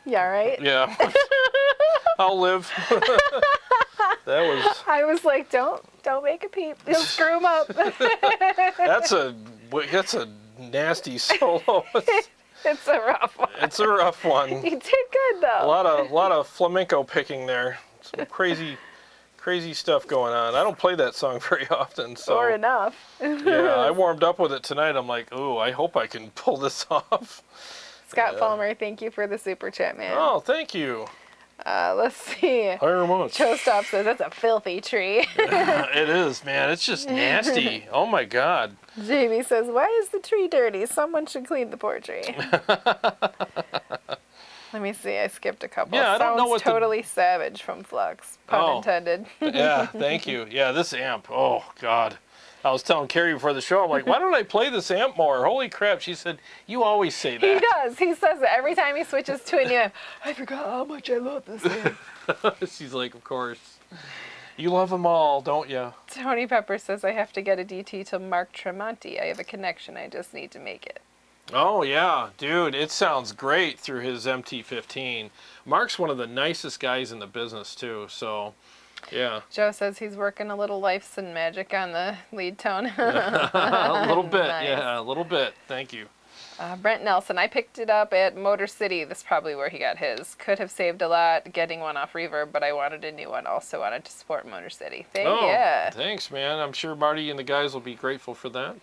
A: Yeah, right?
B: Yeah. I'll live. That was.
A: I was like, don't make a peep. You'll screw him up.
B: That's a nasty solo.
A: It's a rough one.
B: It's a rough one.
A: You did good though.
B: A lot of flamenco picking there. Some crazy stuff going on. I don't play that song very often, so.
A: Or enough.
B: Yeah, I warmed up with it tonight. I'm like, ooh, I hope I can pull this off.
A: Scott Palmer, thank you for the super chat, man.
B: Oh, thank you.
A: Let's see.
B: Very much.
A: Showstop says that's a filthy tree.
B: It is, man. It's just nasty. Oh my God.
A: JB says, why is the tree dirty? Someone should clean the poor tree. Let me see. I skipped a couple.
B: Yeah, I don't know
A: Sounds
B: what
A: totally savage from Flux. Pun intended.
B: Yeah, thank you. Yeah, this amp. Oh God. I was telling Carrie before the show, I'm like, why don't I play this amp more? Holy crap. She said, you always say that.
A: He does. He says it every time he switches to a new amp. I forgot how much I love this amp.
B: She's like, of course. You love them all, don't you?
A: Tony Pepper says, I have to get a DT to Mark Tremonti. I have a connection. I just need to make it.
B: Oh, yeah. Dude, it sounds great through his MT-15. Mark's one of the nicest guys in the business, too, so... Yeah.
A: Joe says he's working a little Life's and Magic on the lead tone.
B: A little bit,
A: Nice.
B: yeah, a little bit. Thank you.
A: Brent Nelson, I picked it up at Motor City. This is probably where he got his. Could have saved a lot getting one off Reverb, but I wanted a new one. Also wanted to support Motor City. Yeah.
B: Thanks, man. I'm sure Marty and the guys will be grateful for that.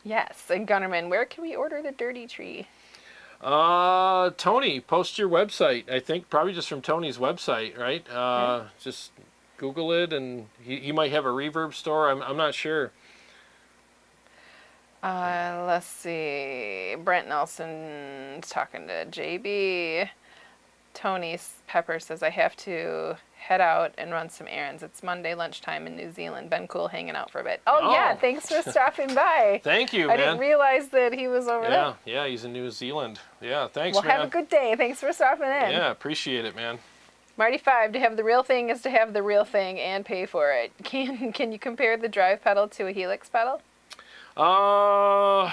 A: Yes. And Gunnerman, where can we order the Dirty Tree?
B: Tony, post your website. I think probably just from Tony's website, right? Just Google it, and he might have a Reverb store. I'm not sure.
A: Let's see. Brent Nelson's talking to JB. Tony Pepper says, I have to head out and run some errands. It's Monday lunchtime in New Zealand. Been cool hanging out for a bit. Oh, yeah, thanks for stopping by.
B: Thank you,
A: I
B: man.
A: didn't realize that he was over there.
B: Yeah, he's in New Zealand. Yeah, thanks,
A: Well,
B: man.
A: have a good day. Thanks for stopping in.
B: Yeah, appreciate it, man.
A: Marty 5, to have the real thing is to have the real thing and pay for it. Can you compare the drive pedal to a Helix pedal?
B: I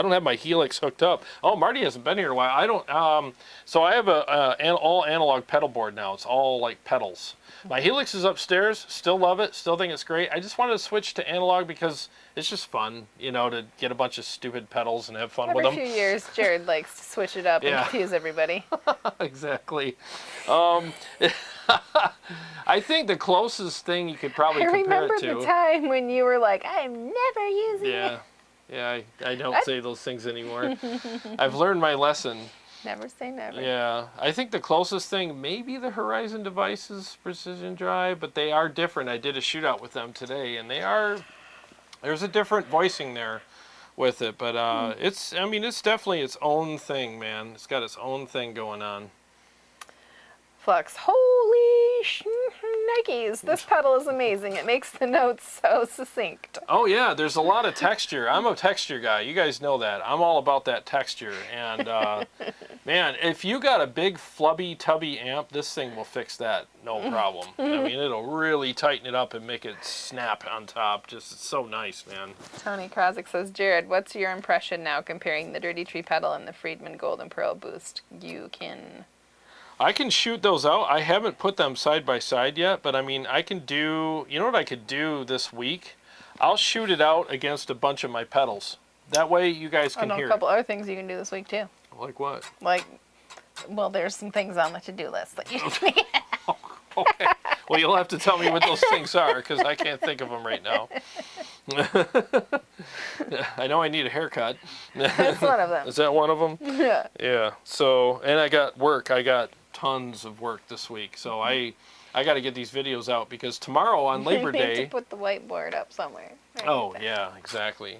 B: don't have my Helix hooked up. Oh, Marty hasn't been here in a while. I don't. So I have an all analog pedal board now. It's all like pedals. My Helix is upstairs. Still love it. Still think it's great. I just wanted to switch to analog because it's just fun, you know, to get a bunch of stupid pedals and have fun with them.
A: Every few years, Jarrod likes to switch it up and confuse everybody.
B: Exactly. I think the closest thing you could probably compare it to.
A: I remember the time when you were like, I'm never using it.
B: Yeah, I don't say those things anymore. I've learned my lesson.
A: Never say never.
B: Yeah, I think the closest thing, maybe the Horizon Devices Precision Drive, but they are different. I did a shootout with them today, and there's a different voicing there with it, but it's definitely its own thing, man. It's got its own thing going on.
A: Flux, holy Nikes, this pedal is amazing. It makes the notes so succinct.
B: Oh yeah, there's a lot of texture. I'm a texture guy. You guys know that. I'm all about that texture. And man, if you got a big flubby tubby amp, this thing will fix that, no problem. I mean, it'll really tighten it up and make it snap on top. Just, it's so nice, man.
A: Tony Krozik says, Jarrod, what's your impression now comparing the Dirty Tree pedal and the Friedman Golden Pearl boost?
B: I can shoot those out. I haven't put them side by side yet, but I mean, I can do, you know what I could do this week? I'll shoot it out against a bunch of my pedals. That way you guys can hear
A: a couple other things you can do this week too.
B: Like what?
A: Well, there's some things on the to-do list that you can.
B: Okay. Well, you'll have to tell me what those things are, because I can't think of them right now. I know I need a haircut.
A: That's one of them.
B: Is that one of them?
A: Yeah.
B: Yeah. So, and I got work. I got tons of work this week. So I got to get these videos out, because tomorrow on Labor
A: You need
B: Day.
A: to put the whiteboard up somewhere.
B: Oh, yeah, exactly.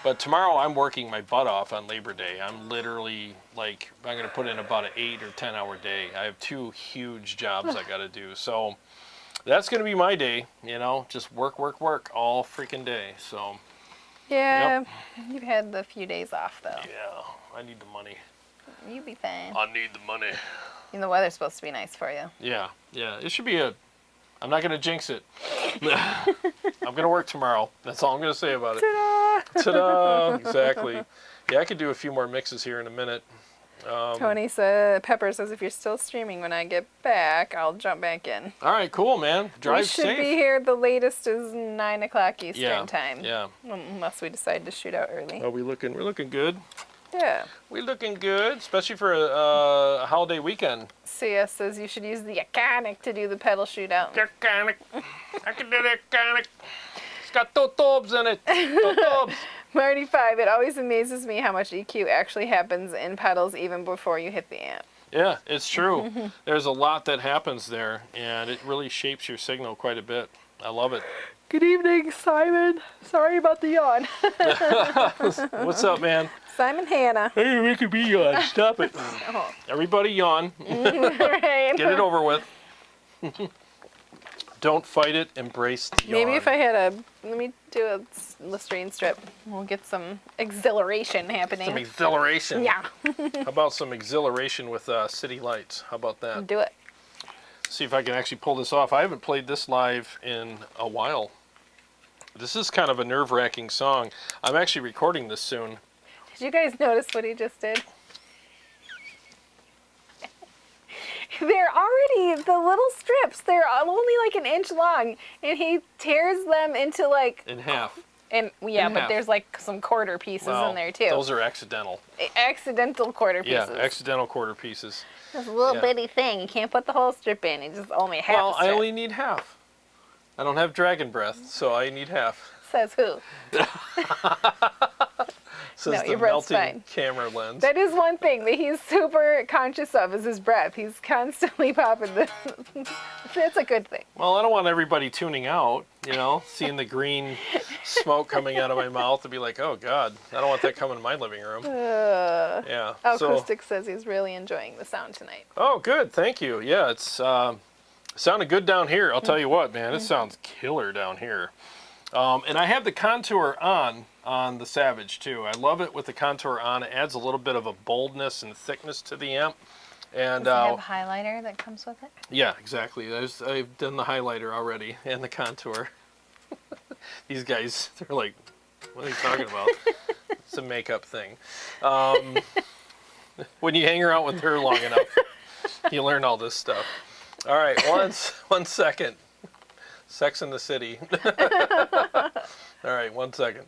B: But tomorrow I'm working my butt off on Labor Day. I'm literally, I'm going to put in about an 8 or 10 hour day. I have 2 huge jobs I got to do. So that's going to be my day, you know, just work all freaking day. So.
A: Yeah, You've had the few days off, though.
B: Yeah, I need the money.
A: You'll be fine.
B: I need the money.
A: And the weather's supposed to be nice for you.
B: Yeah. It should be I'm not going to jinx it. I'm going to work tomorrow. That's all I'm going to say about it.
A: Ta-da!
B: Ta-da! Exactly. Yeah, I could do a few more mixes here in a minute.
A: Tony Pepper says, if you're still streaming when I get back, I'll jump back in.
B: All right, cool, man. Drive safe.
A: We should be here. The latest is 9 o'clock Eastern time.
B: Yeah.
A: Unless we decide to shoot out early.
B: We're looking good.
A: Yeah.
B: We're looking good, especially for a holiday weekend.
A: CS says you should use the iconic to do the pedal shootout.
B: Iconic. I can do the iconic. It's got totobs in it. Totobs.
A: Marty 5, it always amazes me how much EQ actually happens in pedals even before you hit the amp.
B: Yeah, it's true. There's a lot that happens there, and it really shapes your signal quite a bit. I love it.
A: Good evening, Simon. Sorry about the yawn.
B: What's up, man?
A: Simon Hanna.
B: Hey, we could be yawn. Stop it.
A: Oh.
B: Everybody yawn.
A: Right.
B: Get it over with. Don't fight it. Embrace the yawn.
A: Maybe if I had let me do a Listerine strip. We'll get some exhilaration happening.
B: Some exhilaration.
A: Yeah.
B: How about some exhilaration with city lights? How about that?
A: Do it.
B: See if I can actually pull this off. I haven't played this live in a while. This is kind of a nerve-wracking song. I'm actually recording this soon.
A: Did you guys notice what he just did? They're already, the little strips, they're only like an inch long, and he tears them into
B: in half.
A: And
B: In
A: but
B: half.
A: there's like some quarter pieces in there too.
B: Those are accidental.
A: Accidental quarter pieces.
B: Yeah, accidental quarter pieces.
A: This little bitty thing. You can't put the whole strip in. You just only half.
B: Well,
A: a strip.
B: I only need half. I don't have dragon breath, so I need half.
A: Says who?
B: Says
A: No,
B: the
A: your breath's
B: melting
A: fine.
B: camera lens.
A: That is one thing that he's super conscious of is his breath. He's constantly popping the. That's a good thing.
B: Well, I don't want everybody tuning out, you know, seeing the green smoke coming out of my mouth to be like, oh, God, I don't want that coming in my living room. Yeah.
A: Acoustic says he's really enjoying the sound tonight.
B: Oh, good. Thank you. Yeah, it's Sounded good down here. I'll tell you what, man, it sounds killer down here. And I have the contour on the Savage too. I love it with the contour on. It adds a little bit of a boldness and thickness to the amp. And
A: Does it have a highlighter that comes with it?
B: yeah, exactly. I've done the highlighter already and the contour. These guys, they're like, what are you talking about? It's a makeup thing. When you hang around with her long enough, you learn all this stuff. All right, one second. Sex in the City. All right, 1 second.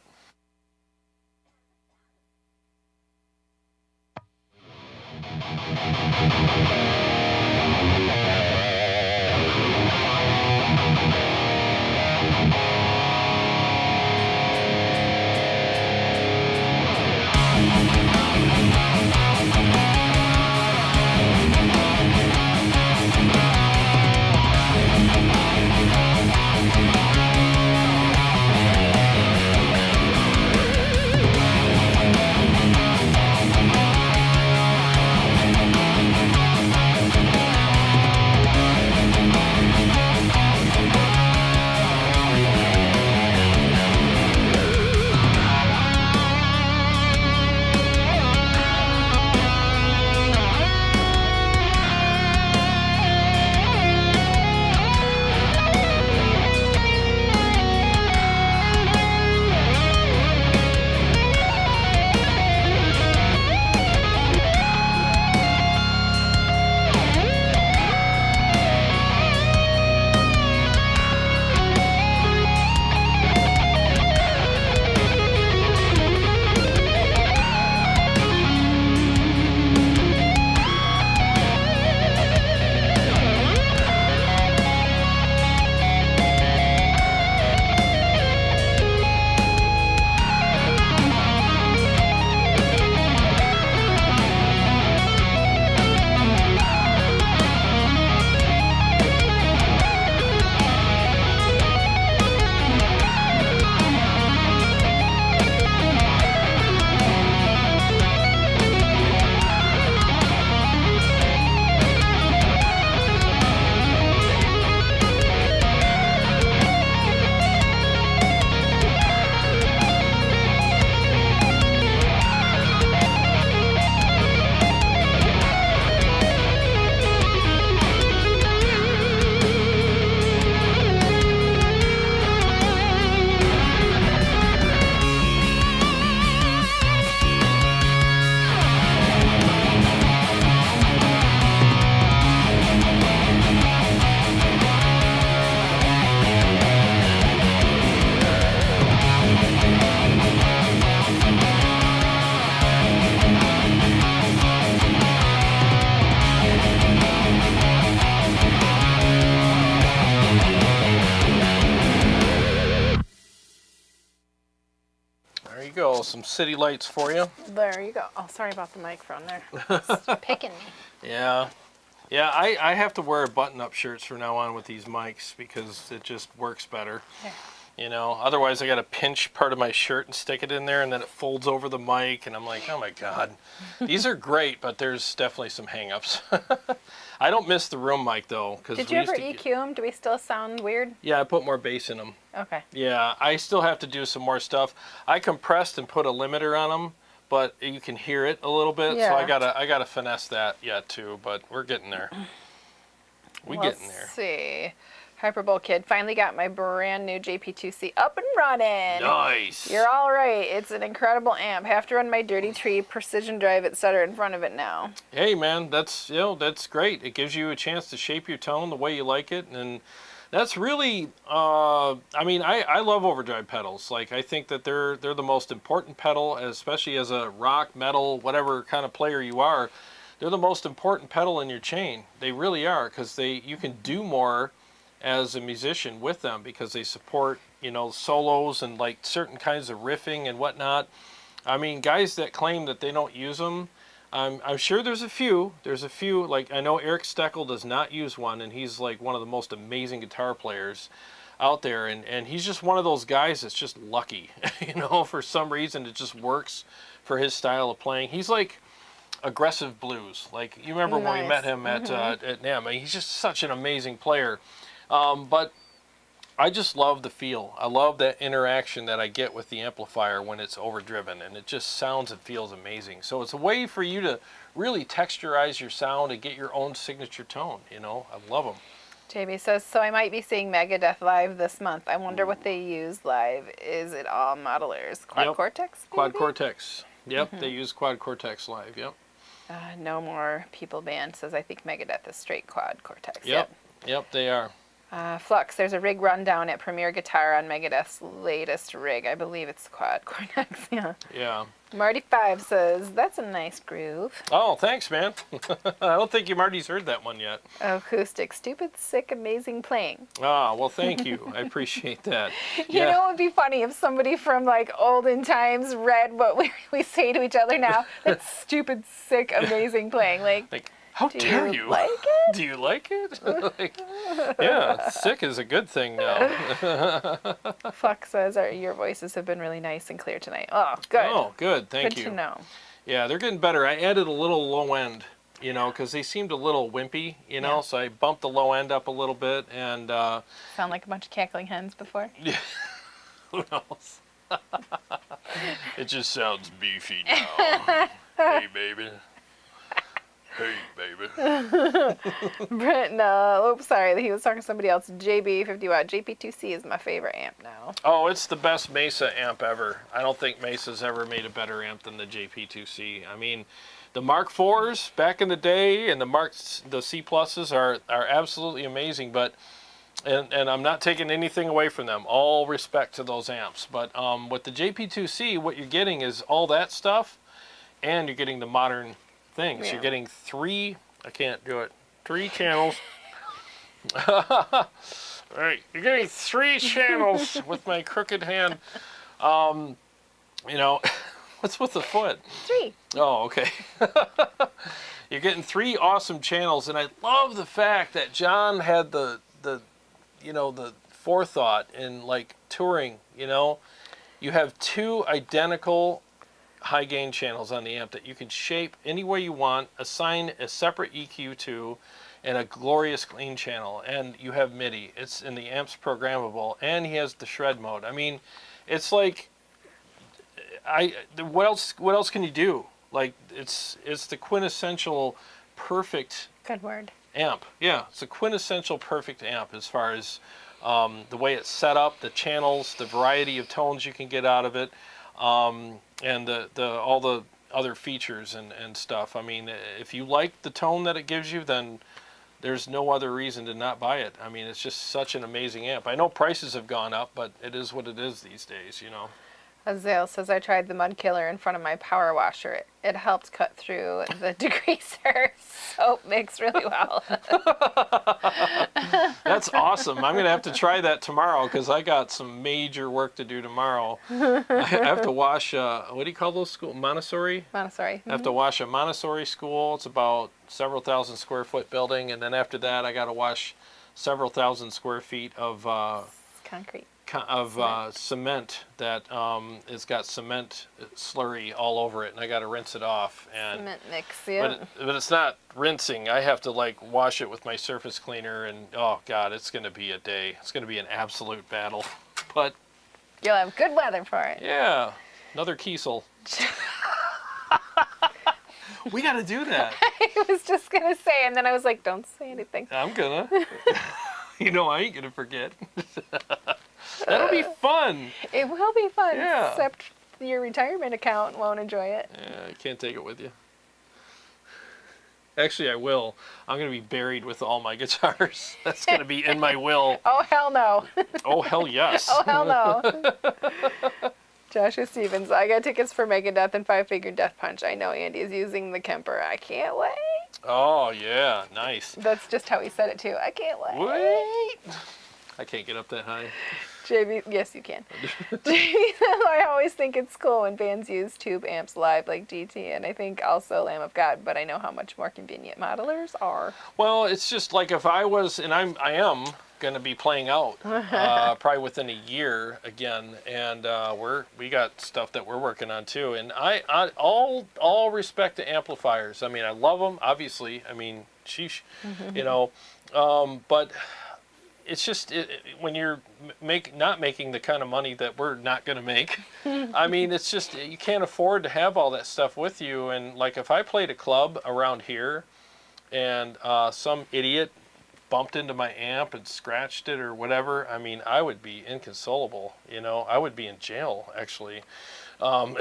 B: Go, some city lights for you.
A: There you go. Oh, sorry about the microphone there. It's picking me.
B: Yeah. Yeah, I have to wear button-up shirts from now on with these mics because it just works better.
A: Yeah.
B: You know, otherwise I got to pinch part of my shirt and stick it in there, and then it folds over the mic, and I'm like, oh my God. These are great, but there's definitely some hang-ups. I don't miss the room mic, though.
A: Did you ever EQ them? Do we still sound weird?
B: Yeah, I put more bass in them.
A: Okay.
B: Yeah, I still have to do some more stuff. I compressed and put a limiter on them, but you can hear it a little bit,
A: yeah.
B: So I gotta finesse that yet too, but we're getting there. Getting there.
A: Let's see. Hyperbowl Kid, finally got my brand new JP2C up and running.
B: Nice.
A: You're all right. It's an incredible amp. Have to run my Dirty Tree, Precision Drive, etc. in front of it now.
B: Hey man, that's that's great. It gives you a chance to shape your tone the way you like it, and that's really I mean, I love overdrive pedals. Like, I think that they're the most important pedal, especially as a rock, metal, whatever kind of player you are. They're the most important pedal in your chain. They really are, because you can do more as a musician with them, because they support, you know, solos and like certain kinds of riffing and whatnot. I mean, guys that claim that they don't use them, I'm sure there's a few. Like, I know Eric Steckel does not use one, and he's like one of the most amazing guitar players out there, and he's just one of those guys that's just lucky. You know, for some reason it just works for his style of playing. He's like, aggressive blues. Like, you remember when we
A: Nice.
B: met him at NAMM. He's just such an amazing player. But I just love the feel. I love that interaction that I get with the amplifier when it's overdriven, and it just sounds and feels amazing. So it's a way for you to really texturize your sound and get your own signature tone, you know. I love them.
A: JB says, so I might be seeing Megadeth live this month. I wonder what they use live. Is it all modelers? Quad
B: Yep.
A: Cortex?
B: Quad
A: maybe?
B: Cortex. Yep, they use Quad Cortex live. Yep.
A: No More People Band says, I think Megadeth is straight Quad Cortex.
B: Yep, they are.
A: Flux, there's a rig rundown at Premier Guitar on Megadeth's latest rig. I believe it's Quad Cortex. Yeah.
B: Yeah.
A: Marty5 says, that's a nice groove.
B: Oh, thanks, man. I don't think you Marty's heard that one yet.
A: Acoustic, stupid, sick, amazing playing.
B: Ah, well, thank you. I appreciate that.
A: You know, it would be funny if somebody from like olden times read what we say to each other now. That's stupid, sick, amazing playing. Like
B: how
A: do
B: dare
A: you
B: you?
A: like it?
B: Do you like it? Like, yeah, sick is a good thing now.
A: Flux says, your voices have been really nice and clear tonight. Oh, good.
B: Oh, good. Thank
A: Good
B: you.
A: to know.
B: Yeah, they're getting better. I added a little low end, you know, because they seemed a little wimpy, you know,
A: Yeah.
B: so I bumped the low end up a little bit, and
A: Sound like a bunch of cackling hens before?
B: who knows? It just sounds beefy now. Hey, baby. Hey, baby.
A: Brent, no. Oops, sorry. He was talking to somebody else. JB 50 watt. JP2C is my favorite amp now.
B: Oh, it's the best Mesa amp ever. I don't think Mesa's ever made a better amp than the JP2C. I mean, the Mark IVs back in the day and the C pluses are absolutely amazing, but and I'm not taking anything away from them. All respect to those amps. But with the JP2C, what you're getting is all that stuff, and you're getting the modern things.
A: Yeah.
B: You're getting three channels. All right, you're getting 3 channels with my crooked hand. You know, what's with the foot?
A: 3.
B: Oh, okay. You're getting 3 awesome channels, and I love the fact that John had the forethought in like touring. You know, you have 2 identical high gain channels on the amp that you can shape any way you want, assign a separate EQ to, and a glorious clean channel, and you have MIDI. It's in the amp's programmable, and he has the shred mode. I mean, it's like, what else can you do? Like, it's the quintessential perfect
A: Good word.
B: amp. Yeah, it's a quintessential perfect amp as far as the way it's set up, the channels, the variety of tones you can get out of it, and all the other features and stuff. I mean, if you like the tone that it gives you, then there's no other reason to not buy it. I mean, it's just such an amazing amp. I know prices have gone up, but it is what it is these days, you know.
A: Azale says, I tried the mud killer in front of my power washer. It helped cut through the degreaser. Soap mix really well.
B: That's awesome. I'm going to have to try that tomorrow because I got some major work to do tomorrow. I have to wash, what do you call those schools? Montessori?
A: Montessori.
B: I have to wash a Montessori school. It's about several thousand square foot building. And then after that, I got to wash several thousand square feet of
A: Concrete.
B: cement that it's got cement slurry all over it, and I got to rinse it off. And
A: Cement mix, yeah.
B: but it's not rinsing. I have to like wash it with my surface cleaner, and oh god, it's going to be a day. It's going to be an absolute battle. But
A: You'll have good weather for it.
B: yeah, another Kiesel. We got to do that.
A: I was just going to say, and then I was like, don't say anything.
B: I'm gonna. You know, I ain't gonna forget. That'll be fun.
A: It will be fun,
B: Yeah.
A: except your retirement account won't enjoy it.
B: Yeah, I can't take it with you. Actually, I will. I'm going to be buried with all my guitars. That's going to be in my will.
A: Oh, hell no.
B: Oh, hell yes.
A: Oh, hell no. Joshua Stevens, I got tickets for Megadeth and Five Finger Death Punch. I know Andy is using the Kemper. I can't wait.
B: Oh, yeah. Nice.
A: That's just how he said it, too. I can't wait.
B: Wait. I can't get up that high.
A: JB, yes, you can. I always think it's cool when bands use tube amps live like GT, and I think also Lamb of God, but I know how much more convenient modelers are.
B: Well, it's just like if I was, and I am, going to be playing out probably within a year again, and we got stuff that we're working on too. And I all respect to amplifiers. I mean, I love them, obviously. I mean, sheesh, you know, but it's just when you're not making the kind of money that we're not going to make. I mean, it's just you can't afford to have all that stuff with you. And like if I played a club around here, and some idiot bumped into my amp and scratched it or whatever, I mean, I would be inconsolable, you know. I would be in jail, actually. I'd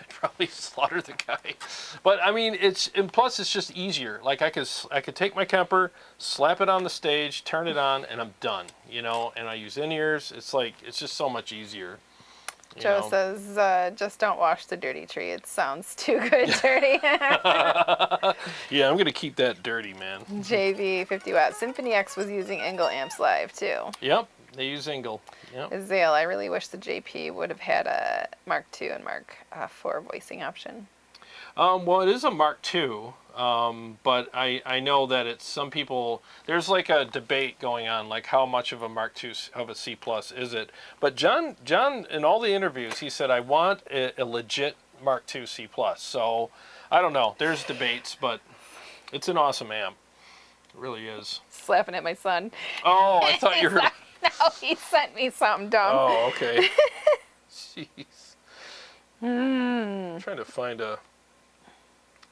B: probably slaughter the guy. But I mean, and plus it's just easier. Like I could take my Kemper, slap it on the stage, turn it on, and I'm done, you know. And I use in-ears. It's just so much easier.
A: Joe says, just don't wash the dirty tree. It sounds too good dirty.
B: Yeah, I'm going to keep that dirty, man.
A: JV 50 watt. Symphony X was using Engl amps live, too.
B: Yep, they use Engl. Yep.
A: Zale, I really wish the JP would have had a Mark II and Mark IV voicing option.
B: Well, it is a Mark II, but I know that it's some people, there's like a debate going on, like how much of a Mark II of a C+ is it? But John, in all the interviews, he said, I want a legit Mark II C+. So, I don't know. There's debates, but it's an awesome amp. It really is.
A: Slapping at my son.
B: Oh, I thought you were...
A: No, he sent me something dumb.
B: Oh, okay. Jeez. I'm trying to find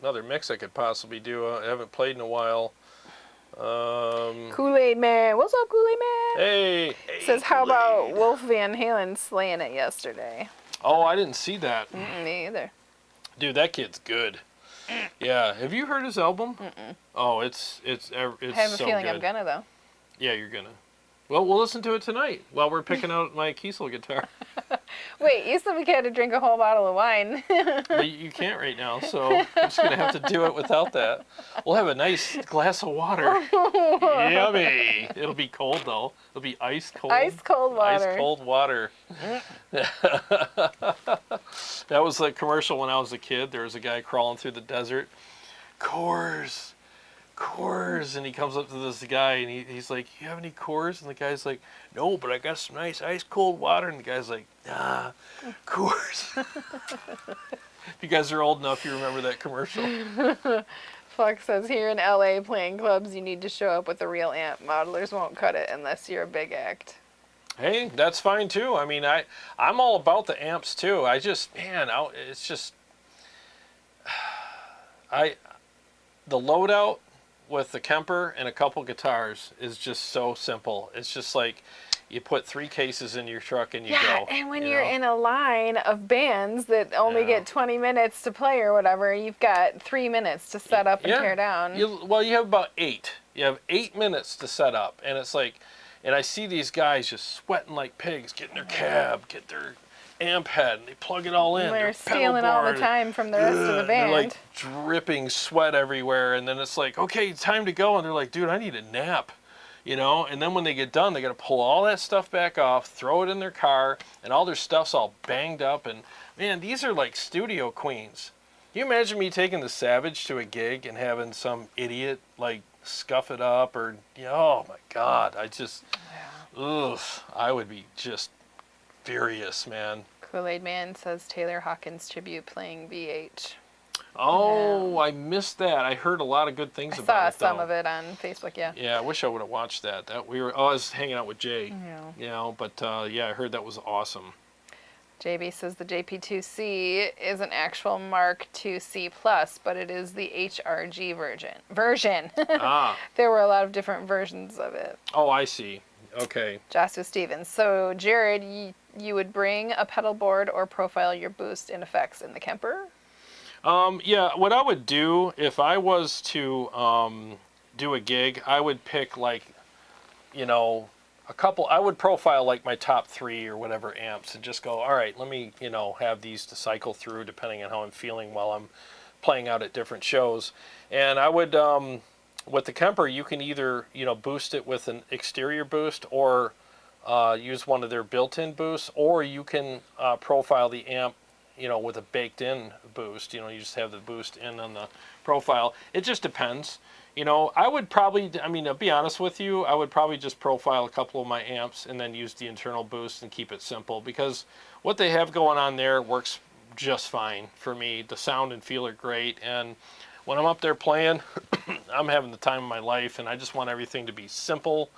B: another mix I could possibly do. I haven't played in a while.
A: Kool-Aid Man. What's up, Kool-Aid Man?
B: Hey.
A: Says, how about Wolf Van Halen slaying it yesterday?
B: Oh, I didn't see that.
A: Me either.
B: Dude, that kid's good. Yeah. Have you heard his album? Oh, it's
A: I have a
B: so
A: feeling
B: good.
A: I'm gonna, though.
B: Yeah, you're gonna. Well, we'll listen to it tonight while we're picking out my Kiesel guitar.
A: Wait, you said we had to drink a whole bottle of wine.
B: But you can't right now, so I'm just going to have to do it without that. We'll have a nice glass of water. Yummy. It'll be cold, though. It'll be ice cold.
A: Ice cold water.
B: Ice cold water. That was the commercial when I was a kid. There was a guy crawling through the desert. Coors. And he comes up to this guy and he's like, you have any Coors? And the guy's like, no, but I got some nice ice cold water. And the guy's like, nah, Coors. If you guys are old enough, you remember that commercial.
A: Fox says, here in LA playing clubs, you need to show up with a real amp. Modelers won't cut it unless you're a big act.
B: Hey, that's fine too. I mean, I'm all about the amps too. I just, man, it's just, the loadout with the Kemper and a couple guitars is just so simple. It's just like you put 3 cases in your truck and you go.
A: Yeah, and when you're in a line of bands that only get 20 minutes to play or whatever, you've got 3 minutes to set up and tear down.
B: You have about 8. You have 8 minutes to set up, and it's like, and I see these guys just sweating like pigs, getting their cab, get their amp head, and they plug it all in.
A: They're stealing all the time from the rest of the band.
B: They're like dripping sweat everywhere, and then it's like, okay, time to go, and they're like, dude, I need a nap, you know. And then when they get done, they got to pull all that stuff back off, throw it in their car, and all their stuff's all banged up. And man, these are like studio queens. Can you imagine me taking the Savage to a gig and having some idiot like scuff it up, or oh my God, I would be just furious, man.
A: Kool-Aid Man says Taylor Hawkins tribute playing BH.
B: Oh, I missed that. I heard a lot of good things about it.
A: I saw some of it on Facebook, yeah.
B: Yeah, I wish I would have watched that. I was hanging out with Jay.
A: Yeah.
B: You know, but yeah, I heard that was awesome.
A: JB says the JP2C is an actual Mark IIc+, but it is the HRG version.
B: Ah.
A: There were a lot of different versions of it.
B: Oh, I see. Okay.
A: Joshua Stevens. So, Jarrod, you would bring a pedal board or profile your boost and effects in the Kemper?
B: Yeah, what I would do if I was to do a gig, I would pick like, I would profile like my top 3 or whatever amps and just go, all right, let me, have these to cycle through depending on how I'm feeling while I'm playing out at different shows. And I would, with the Kemper, you can either, boost it with an exterior boost or use one of their built-in boosts, or you can profile the amp, with a baked-in boost. You just have the boost in on the profile. It just depends. You know, I would probably, I mean, to be honest with you, I would probably just profile a couple of my amps and then use the internal boost and keep it simple, because what they have going on there works just fine for me. The sound and feel are great, and when I'm up there playing, I'm having the time of my life, and I just want everything to be simple,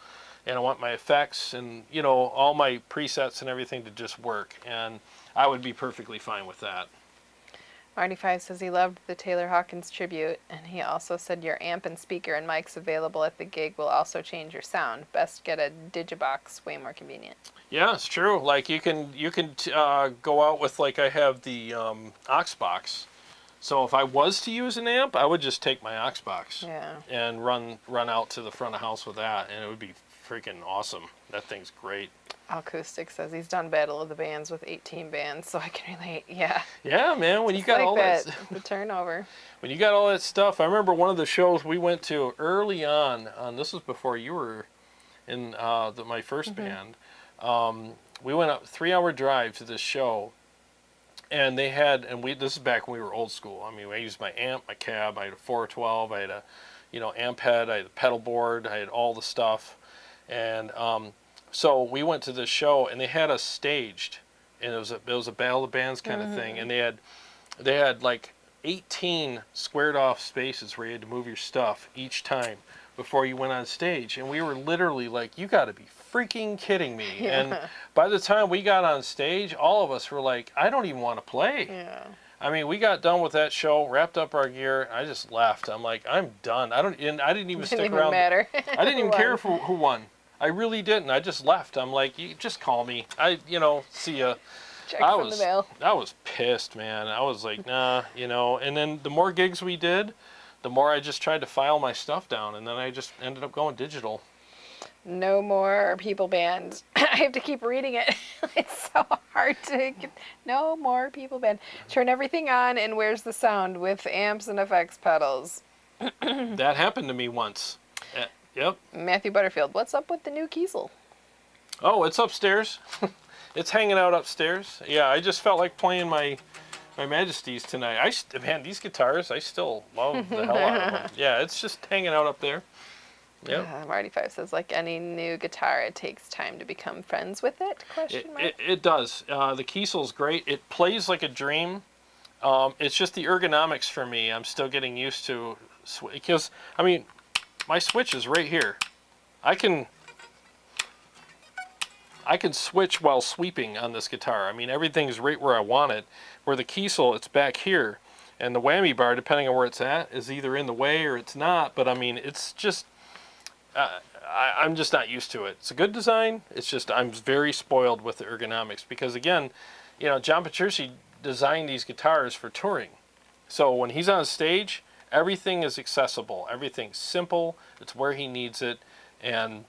B: and I want my effects and, you know, all my presets and everything to just work, and I would be perfectly fine with that.
A: Marty5 says he loved the Taylor Hawkins tribute, and he also said your amp and speaker and mics available at the gig will also change your sound. Best get a Digibox, way more convenient.
B: Yeah, it's true. Like you can go out with, like, I have the aux box. So if I was to use an amp, I would just take my aux box and run out to the front of house with that, and it would be freaking awesome. That thing's great.
A: Acoustic says he's done Battle of the Bands with 18 bands, so I can relate. Yeah.
B: Yeah, man. When
A: Just
B: you got
A: like
B: all
A: that,
B: that,
A: the turnover.
B: when you got all that stuff, I remember one of the shows we went to early on. This was before you were in my first band. We went up 3-hour drive to this show, and they had, and this is back when we were old school. I mean, I used my amp, my cab. I had a 412. I had a, amp head. I had a pedal board. I had all the stuff, and so we went to this show, and they had us staged, and it was a Battle of the Bands kind of thing, and they had like 18 squared off spaces where you had to move your stuff each time before you went on stage, and we were literally like, you got to be freaking kidding me.
A: Yeah.
B: And by the time we got on stage, all of us were like, I don't even want to play.
A: Yeah.
B: I mean, we got done with that show, wrapped up our gear, and I just left. I'm like, I'm done. I didn't even stick around.
A: Matter.
B: I didn't even care who won. I really didn't. I just left. I'm like, you just call me. See ya.
A: Check from the mail.
B: I was pissed, man. I was like, nah, And then the more gigs we did, the more I just tried to file my stuff down, and then I just ended up going digital.
A: No more people band. I have to keep reading it. It's so hard to get. No more people band. Turn everything on, and where's the sound with amps and effects pedals?
B: That happened to me once. Yep.
A: Matthew Butterfield, what's up with the new Kiesel?
B: Oh, it's upstairs. It's hanging out upstairs. Yeah, I just felt like playing my Majesties tonight. Man, these guitars, I still love the hell out of them. Yeah, it's just hanging out up there. Yep.
A: Marty5 says, like any new guitar, it takes time to become friends with it?
B: It does. The Kiesel's great. It plays like a dream. It's just the ergonomics for me. I'm still getting used to, because, I mean, my switch is right here. I can switch while sweeping on this guitar. I mean, everything's right where I want it. Where the Kiesel, it's back here. And the whammy bar, depending on where it's at, is either in the way or it's not. But, I mean, it's just, I'm just not used to it. It's a good design. It's just, I'm very spoiled with the ergonomics. Because, again, John Petrucci designed these guitars for touring. So when he's on stage, everything is accessible. Everything's simple. It's where he needs it. And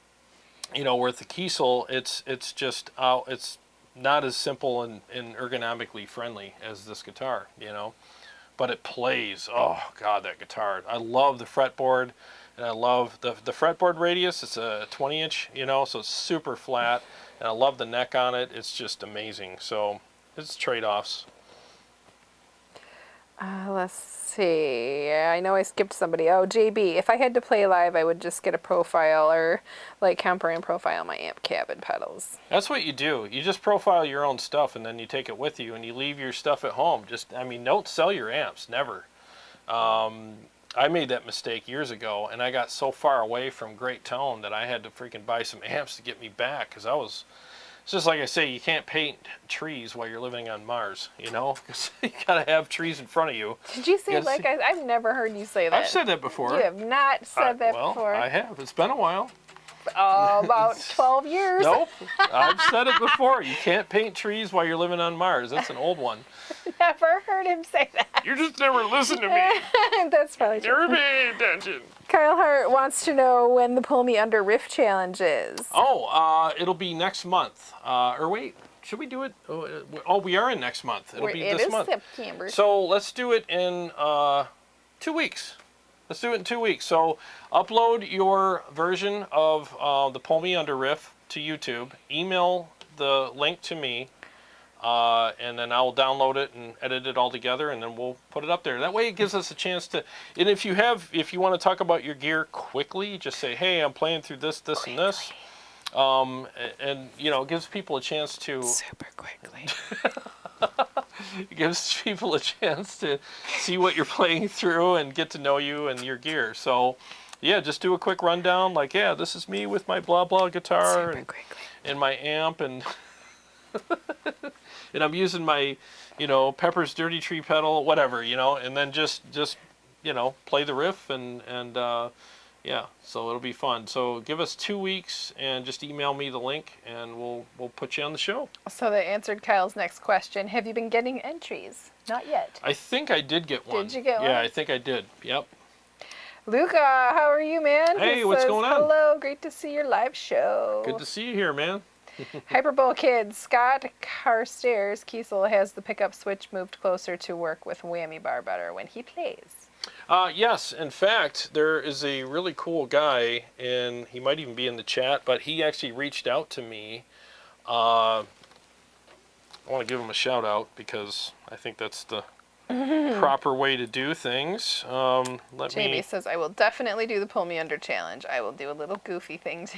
B: with the Kiesel, it's just it's not as simple and ergonomically friendly as this guitar, but it plays. Oh God, that guitar! I love the fretboard, and I love the fretboard radius. It's a 20-inch, so it's super flat, and I love the neck on it. It's just amazing. So it's trade-offs.
A: Let's see. I know I skipped somebody. Oh, JB. If I had to play live, I would just get a profile or like KEMPER and profile my amp, cab, and pedals.
B: That's what you do. You just profile your own stuff, and then you take it with you, and you leave your stuff at home. Don't sell your amps. Never. I made that mistake years ago, and I got so far away from great tone that I had to freaking buy some amps to get me back, because it's just like I say, you can't paint trees while you're living on Mars, because you gotta have trees in front of you.
A: Did you say I've never heard you say that.
B: I've said that before.
A: You have not said that before.
B: I have. It's been a while.
A: Oh, about 12 years.
B: Nope. I've said it before. You can't paint trees while you're living on Mars. That's an old one.
A: Never heard him say that.
B: You just never listen to me.
A: That's probably true.
B: Never paying attention.
A: Kyle Hart wants to know when the Pull Me Under Riff Challenge is.
B: Oh, it'll be next month. Or wait, should we do it? Oh, we are in next month. It'll be this month.
A: It is September.
B: So let's do it in 2 weeks. Let's do it in 2 weeks. So upload your version of the Pull Me Under riff to YouTube. Email the link to me. and then I'll download it and edit it all together, and then we'll put it up there. That way, it gives us a chance to. And if you want to talk about your gear quickly, just say, "Hey, I'm playing through this, and this," and it gives people a chance to.
A: Super quickly.
B: It gives people a chance to see what you're playing through and get to know you and your gear. So, yeah, just do a quick rundown. Like, yeah, this is me with my blah blah guitar and my amp, and and I'm using my, Pepper's Dirty Tree pedal, whatever, and then just play the riff and yeah, so it'll be fun. So give us 2 weeks and just email me the link, and we'll put you on the show.
A: So that answered Kyle's next question. Have you been getting entries? Not yet.
B: I think I did get one.
A: Did you get one?
B: Yeah, I think I did. Yep.
A: Luca, how are you, man?
B: Hey,
A: He
B: what's
A: says,
B: going on?
A: Hello, great to see your live show.
B: Good to see you here, man.
A: Hyperbowl Kids, Scott Carstairs Kiesel has the pickup switch moved closer to work with whammy bar better when he plays.
B: Yes, in fact, there is a really cool guy, and he might even be in the chat, but he actually reached out to me. I want to give him a shout out because I think that's the proper way to do things.
A: JB says, I will definitely do the pull me under challenge. I will do a little goofy thing too.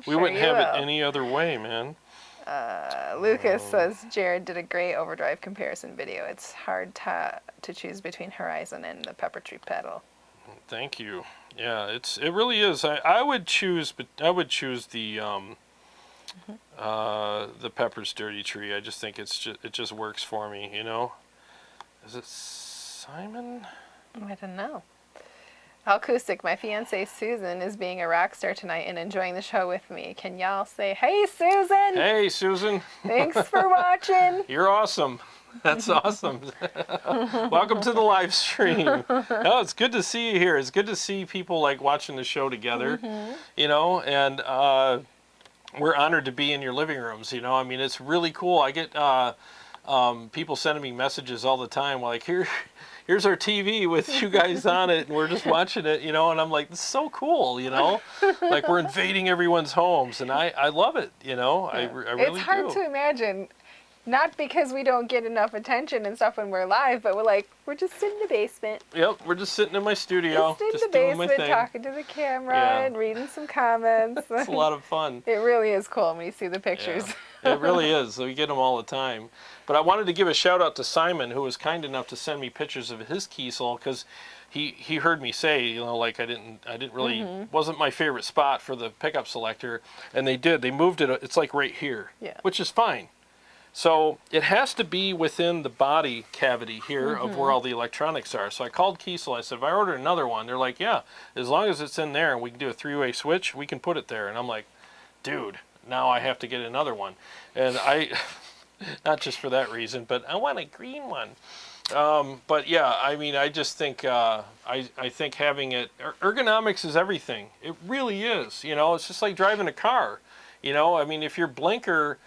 B: We wouldn't have it any other way, man.
A: Lucas says, Jarrod did a great overdrive comparison video. It's hard to choose between Horizon and the Pepper Tree pedal.
B: Thank you. Yeah, it really is. I would choose the Pepper's Dirty Tree. I just think it just works for me, Is it Simon?
A: I don't know. Acoustic, my fiancée Susan is being a rock star tonight and enjoying the show with me. Can y'all say, hey, Susan?
B: Hey, Susan.
A: Thanks for watching.
B: You're awesome. That's awesome. Welcome to the live stream. No, it's good to see you here. It's good to see people like watching the show together, and we're honored to be in your living rooms, I mean, it's really cool. I get people sending me messages all the time like, here's our TV with you guys on it, and we're just watching it, and I'm like, this is so cool, like we're invading everyone's homes, and I love it, I really do.
A: It's hard to imagine, not because we don't get enough attention and stuff when we're live, but we're just sitting in the basement.
B: Yep, we're just sitting in my studio,
A: just
B: doing my
A: basement,
B: thing.
A: talking to the camera and reading some comments.
B: It's a lot of fun.
A: It really is cool when you see the pictures.
B: Yeah, it really is. We get them all the time. But I wanted to give a shout out to Simon, who was kind enough to send me pictures of his Kiesel, because he heard me say, like I didn't really, wasn't my favorite spot for the pickup selector, and they moved it. It's like right here, which is fine. So it has to be within the body cavity here of where all the electronics are. So I called Kiesel. I said, if I order another one, they're like, yeah, as long as it's in there and we can do a 3-way switch, we can put it there. And I'm like, dude, now I have to get another one. And not just for that reason, but I want a green one. But yeah, I mean, I just think, I think having it, ergonomics is everything. It really is. It's just like driving a car. I mean, if your blinker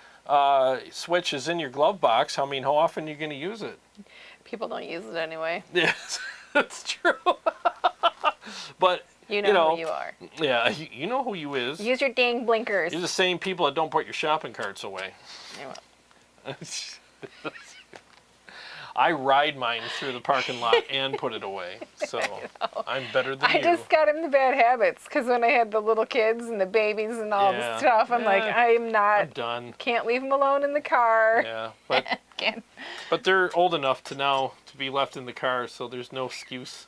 B: switch is in your glove box, how often are you going to use it?
A: People don't use it anyway.
B: Yes, that's true. But
A: you know who you are.
B: Yeah, you know who you is.
A: Use your dang blinkers.
B: You're the same people that don't put your shopping carts away. I ride mine through the parking lot and put it away, so I'm better than you.
A: I just got into bad habits because when I had the little kids and the babies and all the stuff, I'm like, I'm
B: done.
A: Can't leave them alone in the car.
B: Yeah, but they're old enough to be left in the car, so there's no excuse.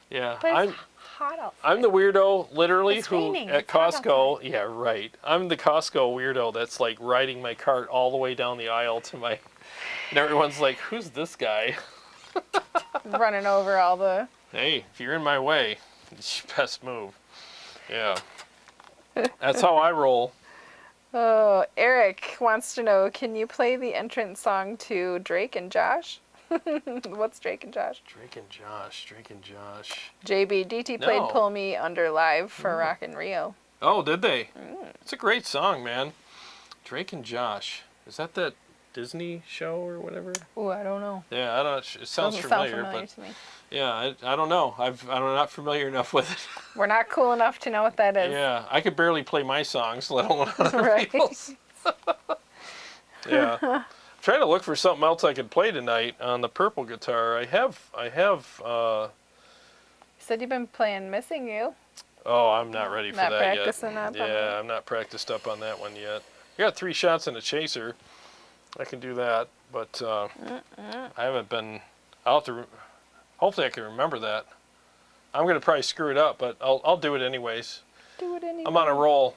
B: Yeah,
A: but it's hot outside.
B: I'm the weirdo, literally,
A: it's
B: who
A: raining.
B: at
A: It's hot
B: Costco.
A: outside.
B: Yeah, right. I'm the Costco weirdo that's like riding my cart all the way down the aisle to my. And everyone's like, who's this guy?
A: Running over all the...
B: Hey, if you're in my way, it's your best move. Yeah. That's how I roll.
A: Oh, Eric wants to know, can you play the entrance song to Drake and Josh? What's Drake and Josh?
B: Drake and Josh.
A: JB, DT played Pull Me Under live for Rock in Rio.
B: Oh, did they? It's a great song, man. Drake and Josh. Is that Disney show or whatever?
A: Oh, I don't know.
B: Yeah, I don't. It sounds familiar, but
A: to me.
B: Yeah, I don't know. I'm not familiar enough with it.
A: We're not cool enough to know what that is.
B: Yeah, I could barely play my songs, let alone other people's. Yeah. I'm trying to look for something else I could play tonight on the purple guitar. I have.
A: You said you've been playing Missing You.
B: Oh, I'm not ready for
A: Not
B: that yet.
A: practicing up on
B: Yeah,
A: that?
B: I'm not practiced up on that one yet. I got 3 shots and a chaser. I can do that, but I haven't been. I'll have to. Hopefully, I can remember that. I'm gonna probably screw it up, but I'll do it anyways.
A: Do it anyway.
B: I'm on a roll.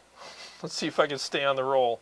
B: Let's see if I can stay on the roll.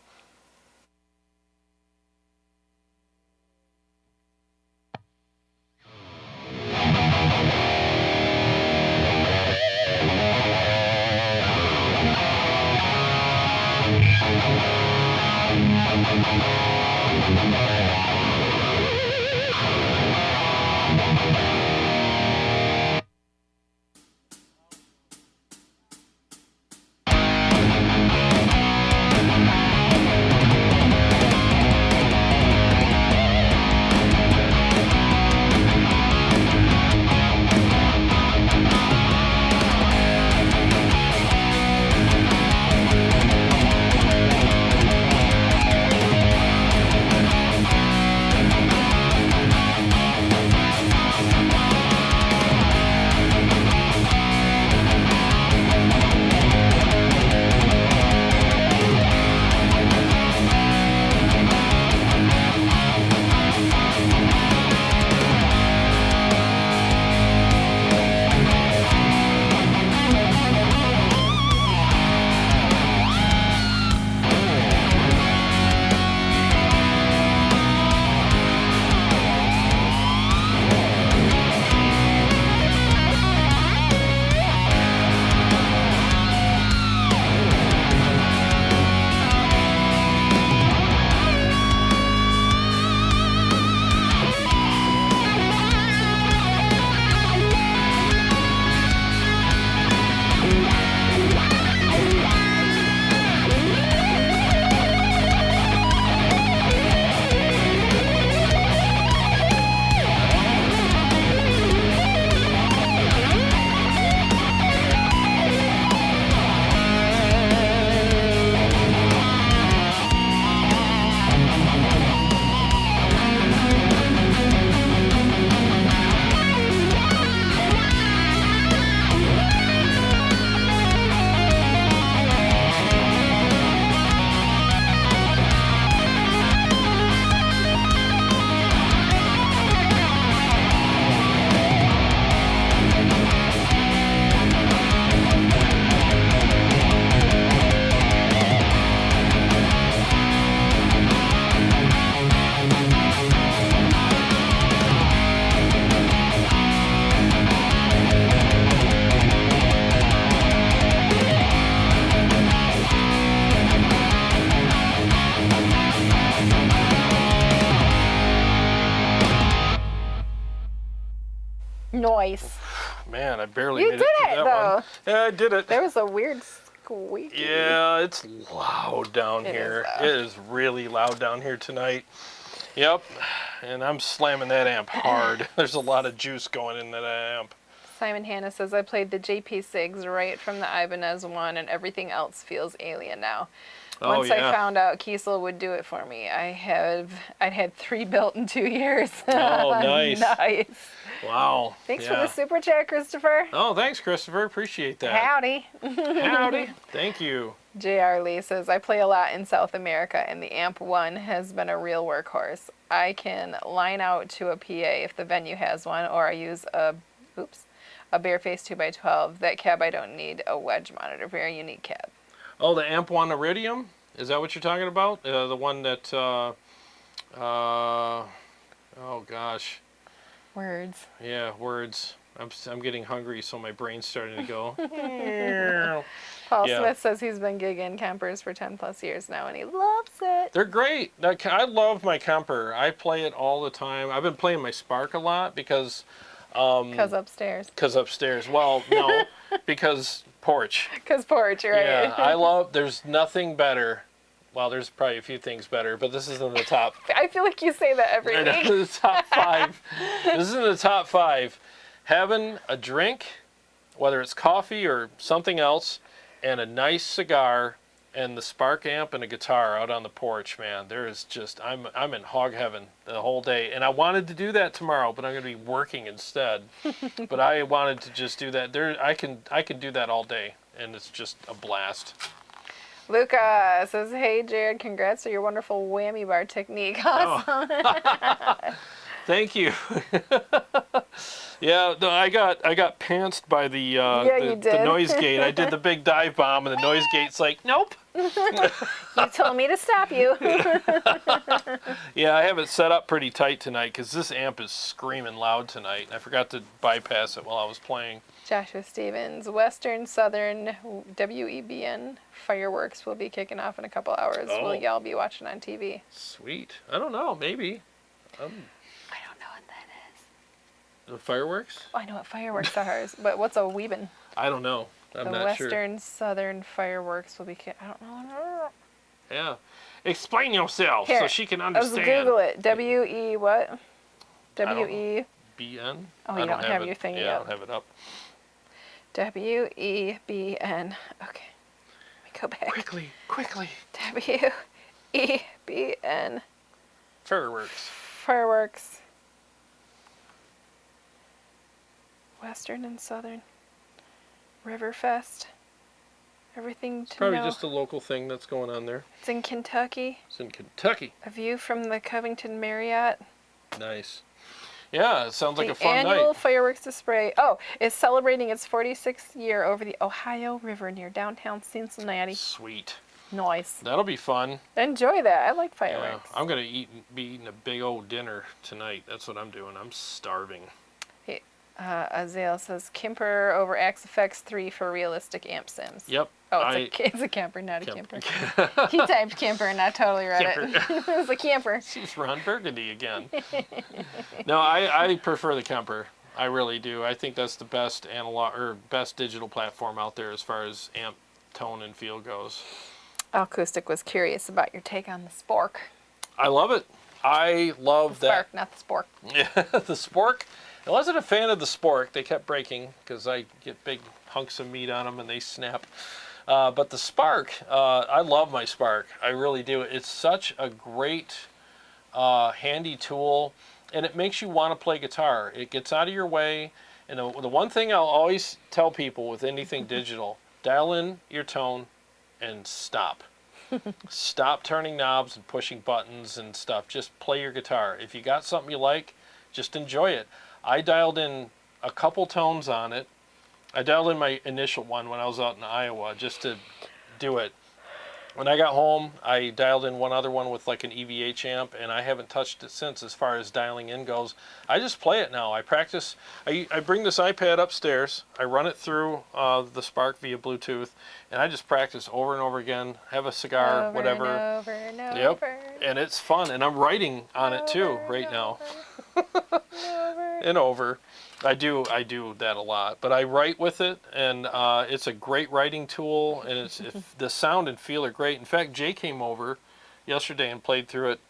A: Noise.
B: Man, I barely
A: You
B: made
A: did
B: it
A: it,
B: through that
A: though.
B: one. Yeah, I did it.
A: There was a weird squeaky.
B: Yeah, it's loud down
A: It is
B: here.
A: loud.
B: It is really loud down here tonight. Yep, and I'm slamming that amp hard. There's a lot of juice going in that amp.
A: Simon Hanna says, I played the JP Sigs right from the Ibanez one, and everything else feels alien now.
B: Oh,
A: Once
B: yeah.
A: I found out Kiesel would do it for me, I'd had 3 built in 2 years.
B: Oh, nice.
A: Nice.
B: Wow.
A: Thanks
B: yeah.
A: for the super chat, Christopher.
B: Oh, thanks, Christopher. Appreciate that.
A: Howdy.
B: Howdy. Thank you.
A: J.R. Lee says, I play a lot in South America, and the Amp 1 has been a real workhorse. I can line out to a PA if the venue has one, or I use a Bareface 2x12. That cab I don't need a wedge monitor. Very unique cab.
B: Oh, the Amp 1 Iridium? Is that what you're talking about? The one that, oh gosh.
A: Words.
B: Yeah, words. I'm getting hungry, so my brain's starting to go.
A: Paul
B: Yeah.
A: Smith says he's been gigging Kempers for 10 plus years now, and he loves it.
B: They're great. I love my Kemper. I play it all the time. I've been playing my Spark a lot because...
A: Because upstairs.
B: Because upstairs. Well, no, because porch.
A: Because porch, right?
B: Yeah, there's nothing better. Well, there's probably a few things better, but this is in the top.
A: I feel like you say that every week.
B: The top 5. This is in the top 5. Having a drink, whether it's coffee or something else, and a nice cigar and the Spark amp and a guitar out on the porch, man, there is just, I'm in hog heaven the whole day. And I wanted to do that tomorrow, but I'm going to be working instead. But I wanted to just do that. I can do that all day, and it's just a blast.
A: Luca says, "Hey Jarrod, congrats on your wonderful whammy bar technique." Awesome.
B: Oh. Thank you. Yeah, I got pantsed by the noise gate. I did the big dive bomb, and the noise gate's like, nope.
A: You told me to stop you.
B: Yeah, I have it set up pretty tight tonight because this amp is screaming loud tonight. I forgot to bypass it while I was playing.
A: Joshua Stevens, Western Southern WEBN fireworks will be kicking off in a couple hours.
B: Oh.
A: Will y'all be watching on TV?
B: Sweet. I don't know. Maybe.
A: I don't know what that is.
B: The fireworks?
A: Oh, I know what fireworks are, but what's a weebin?
B: I don't know. I'm not sure.
A: The Western Southern fireworks will be I don't know.
B: Yeah. Explain yourself
A: Here,
B: so she can understand.
A: Let's Google it. W-E what? W-E.
B: BN?
A: Oh, you don't have your thing
B: yet.
A: yet.
B: I don't have it up.
A: W-E-B-N. Okay. Let me go back.
B: Quickly.
A: W-E-B-N.
B: Fireworks.
A: Fireworks. Western and Southern. Riverfest. Everything to
B: Probably
A: know.
B: just a local thing that's going on there.
A: It's in Kentucky.
B: It's in Kentucky.
A: A view from the Covington Marriott.
B: Nice. Yeah, it sounds like a fun
A: The annual
B: night.
A: fireworks display, is celebrating its 46th year over the Ohio River near downtown Cincinnati.
B: Sweet.
A: Nice.
B: That'll be fun.
A: Enjoy that. I like
B: Yeah,
A: fireworks.
B: I'm gonna be eating a big old dinner tonight. That's what I'm doing. I'm starving.
A: Azael says KEMPER over Axe FX 3 for realistic amp sims.
B: Yep.
A: Oh, it's a camper, not a camper. He typed camper and I totally read it. It was a camper.
B: She's Ron Burgundy again. No, I prefer the Kemper. I really do. I think that's the best analog or best digital platform out there as far as amp tone and feel goes.
A: Acoustic was curious about your take on the Spork.
B: I love it. I love
A: The Spark, not the Spork.
B: Yeah, the Spork. I wasn't a fan of the Spork. They kept breaking because I get big hunks of meat on them and they snap. But the Spark, I love my Spark. I really do. It's such a great, handy tool, and it makes you want to play guitar. It gets out of your way. And the one thing I'll always tell people with anything digital, dial in your tone and stop. Stop turning knobs and pushing buttons and stuff. Just play your guitar. If you got something you like, just enjoy it. I dialed in a couple tones on it. I dialed in my initial one when I was out in Iowa just to do it. When I got home, I dialed in one other one with like an EVH amp, and I haven't touched it since as far as dialing in goes. I just play it now. I practice. I bring this iPad upstairs. I run it through the Spark via Bluetooth, and I just practice over and over again. Have a cigar, whatever.
A: And over and over.
B: Yep. And it's fun, and I'm writing on it too right now. And over. I do that a lot, but I write with it, and it's a great writing tool, and it's the sound and feel are great. In fact, Jay came over yesterday and played through it,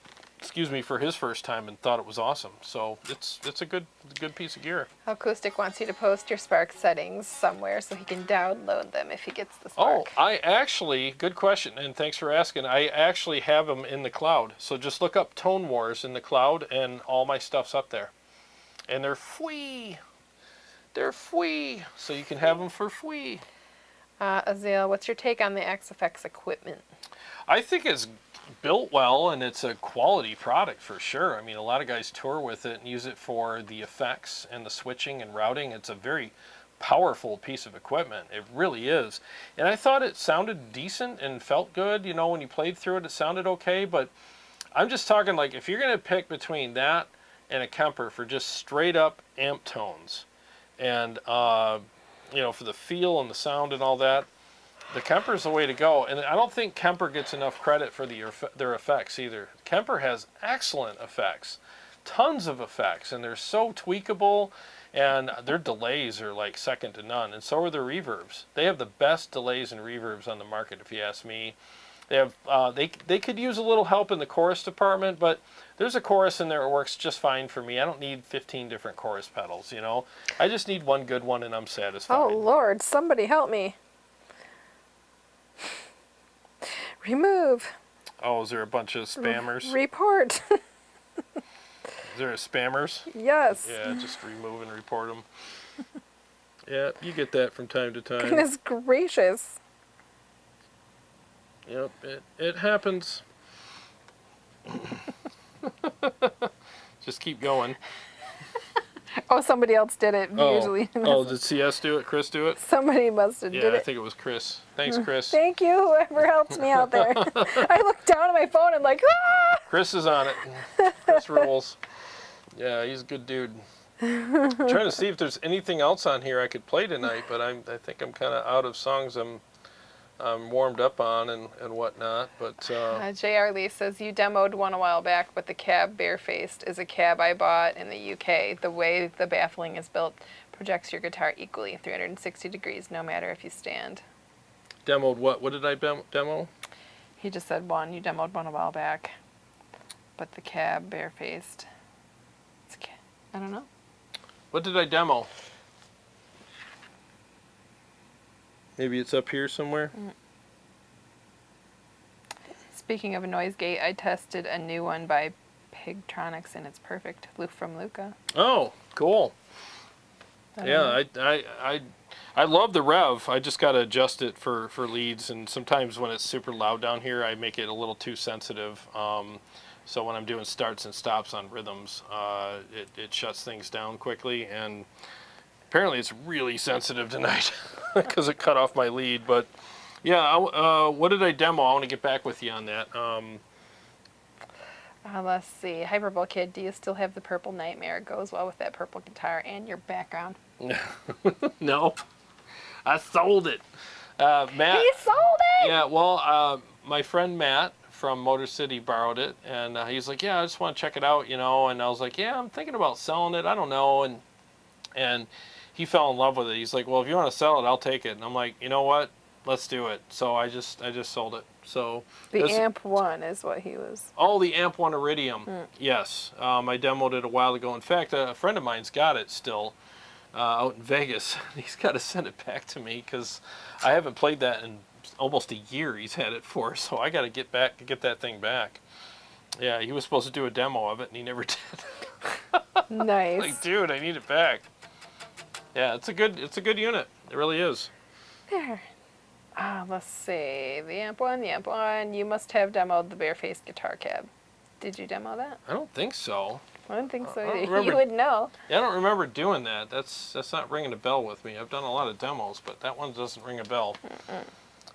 B: for his first time, and thought it was awesome. So it's a good piece of gear.
A: Acoustic wants you to post your Spark settings somewhere so he can download them if he gets the
B: Oh,
A: Spark.
B: good question, and thanks for asking. I actually have them in the cloud. So just look up Tone Wars in the cloud, and all my stuff's up there. And they're free. They're free. So you can have them for free.
A: Azael, what's your take on the XFX equipment?
B: I think it's built well, and it's a quality product for sure. I mean, a lot of guys tour with it and use it for the effects and the switching and routing. It's a very powerful piece of equipment. It really is. And I thought it sounded decent and felt good. You know, when you played through it, it sounded okay. But I'm just talking like if you're going to pick between that and a Kemper for just straight up amp tones, and you know, for the feel and the sound and all that, the Kemper's the way to go. And I don't think Kemper gets enough credit for their effects either. Kemper has excellent effects, tons of effects, and they're so tweakable, and their delays are like second to none, and so are their reverbs. They have the best delays and reverbs on the market, if you ask me. They have they could use a little help in the chorus department, but there's a chorus in there that works just fine for me. I don't need 15 different chorus pedals, you know. I just need one good one and I'm satisfied.
A: Oh, Lord, somebody help me. Remove.
B: Oh, is there a bunch of spammers?
A: Report.
B: Is there a spammers?
A: Yes.
B: Yeah, just remove and report them. Yeah, you get that from time to time.
A: Goodness gracious.
B: Yep, it happens. Just keep going.
A: Oh, somebody else did it. Usually.
B: Oh, did CS do it? Chris do it?
A: Somebody must have
B: Yeah,
A: did
B: I
A: it.
B: think it was Chris. Thanks, Chris.
A: Thank you, whoever helped me out there. I looked down at my phone and like, ah!
B: Chris is on it. Chris rules. Yeah, he's a good dude. I'm trying to see if there's anything else on here I could play tonight, but I think I'm kind of out of songs I'm warmed up on and whatnot. But
A: J.R. Lee says, you demoed one a while back, but the cab barefaced is a cab I bought in the UK. The way the baffling is built projects your guitar equally, 360 degrees, no matter if you stand.
B: demoed what? What did I demo?
A: He just said one. You demoed one a while back, but the cab barefaced. I don't know.
B: What did I demo? Maybe it's up here somewhere.
A: Speaking of a noise gate, I tested a new one by Pigtronics and it's perfect. Luke from Luca.
B: Oh, cool. Yeah, I love the rev. I just got to adjust it for leads, and sometimes when it's super loud down here, I make it a little too sensitive. So when I'm doing starts and stops on rhythms, it shuts things down quickly, and apparently it's really sensitive tonight because it cut off my lead. But yeah, what did I demo? I want to get back with you on that.
A: Let's see. Hyperbole Kid, do you still have the purple Nightmare? It goes well with that purple guitar and your background.
B: Nope. I sold it. Matt.
A: He sold it!
B: Yeah, well, my friend Matt from Motor City borrowed it, and he's like, yeah, I just want to check it out, you know, and I was like, yeah, I'm thinking about selling it, I don't know, and he fell in love with it. He's like, well, if you want to sell it, I'll take it, and I'm like, you know what, let's do it. So I just sold it. So
A: the Amp 1 is what he was.
B: Oh, the Amp 1 Iridium. Yes, I demoed it a while ago. In fact, a friend of mine's got it still out in Vegas. He's got to send it back to me because I haven't played that in almost a year. He's had it for, so I got to get that thing back. Yeah, he was supposed to do a demo of it, and he never did.
A: Nice.
B: Like, dude, I need it back. Yeah, it's a good unit. It really is.
A: There. Let's see. The Amp 1. You must have demoed the barefaced guitar cab. Did you demo that?
B: I don't think so.
A: I don't think so
B: I don't
A: either.
B: remember.
A: You would know.
B: Yeah, I don't remember doing that. That's not ringing a bell with me. I've done a lot of demos, but that one doesn't ring a bell.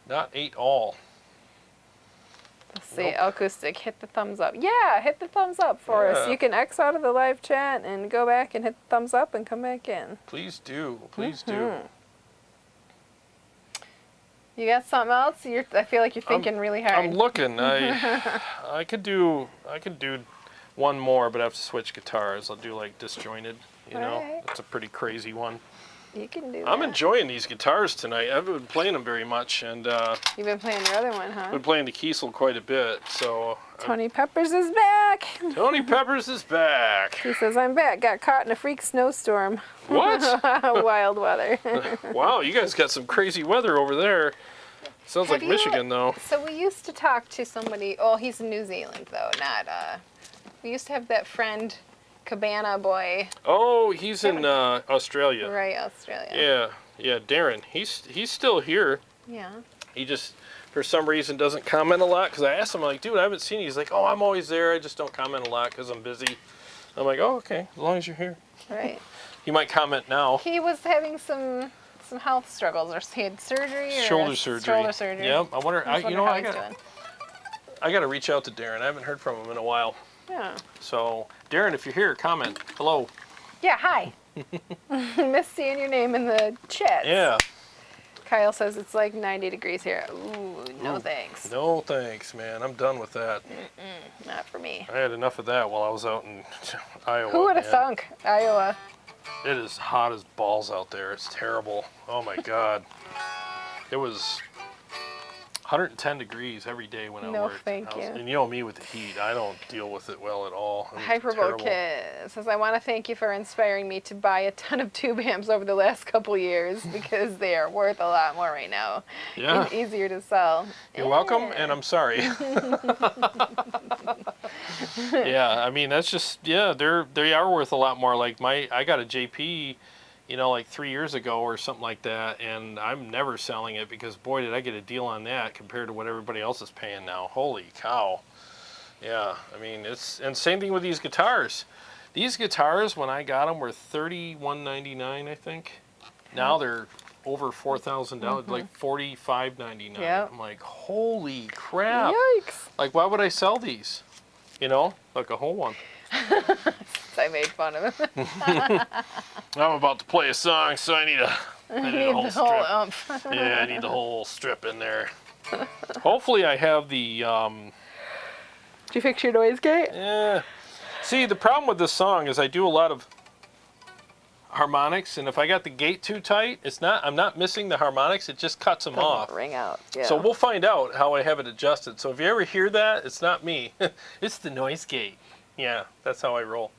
B: Not at all.
A: Let's see.
B: Nope.
A: Acoustic, hit the thumbs up. Yeah, hit the thumbs up for us.
B: Yeah.
A: You can X out of the live chat and go back and hit the thumbs up and come back in.
B: Please do. Please do.
A: You got something else? I feel like you're thinking really hard.
B: I'm looking. I could do one more, but I have to switch guitars. I'll do like disjointed. You know,
A: Alright.
B: That's a pretty crazy one.
A: You can do
B: I'm
A: that.
B: enjoying these guitars tonight. I haven't been playing them very much, and
A: You've been playing your other one, huh?
B: been playing the Kiesel quite a bit. So
A: Tony Peppers is back.
B: Tony Peppers is back.
A: He says, I'm back. Got caught in a freak snowstorm.
B: What?
A: Wild weather.
B: Wow, you guys got some crazy weather over there. Sounds like
A: Have you-
B: Michigan, though.
A: So we used to talk to somebody. Oh, he's in New Zealand, though. Not. We used to have that friend, Cabana boy.
B: Oh, he's in Australia.
A: Right, Australia.
B: Yeah, Darren. He's still here.
A: Yeah.
B: He just, for some reason, doesn't comment a lot. Because I asked him, like, dude, I haven't seen you. He's like, oh, I'm always there. I just don't comment a lot because I'm busy. I'm like, oh, okay, as long as you're here.
A: Right.
B: He might comment now.
A: He was having some health struggles, or he had surgery, or
B: Shoulder surgery.
A: Shoulder surgery.
B: Yep. I wonder.
A: I
B: I gotta reach out to Darren. I haven't heard from him in a while.
A: Yeah.
B: So, Darren, if you're here, comment. Hello.
A: Yeah. Hi. Miss seeing your name in the chat.
B: Yeah.
A: Kyle says it's like 90 degrees here. Ooh, no thanks.
B: No thanks, man. I'm done with that.
A: Not for me.
B: I had enough of that while I was out in Iowa.
A: Who would have
B: man.
A: thunk? Iowa.
B: It is hot as balls out there. It's terrible. Oh my God. It was 110 degrees every day when I
A: No,
B: work.
A: thank you.
B: And you know me with the heat, I don't deal with it well at all. It's
A: Hyperbowl
B: terrible.
A: Kid says, I want to thank you for inspiring me to buy a ton of tube amps over the last couple years because they are worth a lot more right now.
B: Yeah.
A: And easier to sell.
B: You're welcome, and I'm sorry. Yeah, I mean, that's just, yeah, they are worth a lot more. Like I got a JP, you know, like 3 years ago or something like that, and I'm never selling it because, boy, did I get a deal on that compared to what everybody else is paying now. Holy cow. Yeah, I mean, and same thing with these guitars. These guitars, when I got them, were $31.99, I think. Now they're over $4,000, like $45.99.
A: Yep.
B: I'm like, holy crap.
A: Yikes.
B: Like, why would I sell these? You know, like a whole one.
A: I made fun of him.
B: I'm about to play a song, so I need a whole
A: the
B: strip.
A: whole ump.
B: Yeah, I need the whole strip in there. Hopefully I have the,
A: Did you fix your noise gate?
B: yeah. See, the problem with this song is I do a lot of harmonics, and if I got the gate too tight, I'm not missing the harmonics, it just cuts them off.
A: Ring out. Yeah.
B: So we'll find out how I have it adjusted. So if you ever hear that, it's not me. It's the noise gate. Yeah, that's how I roll.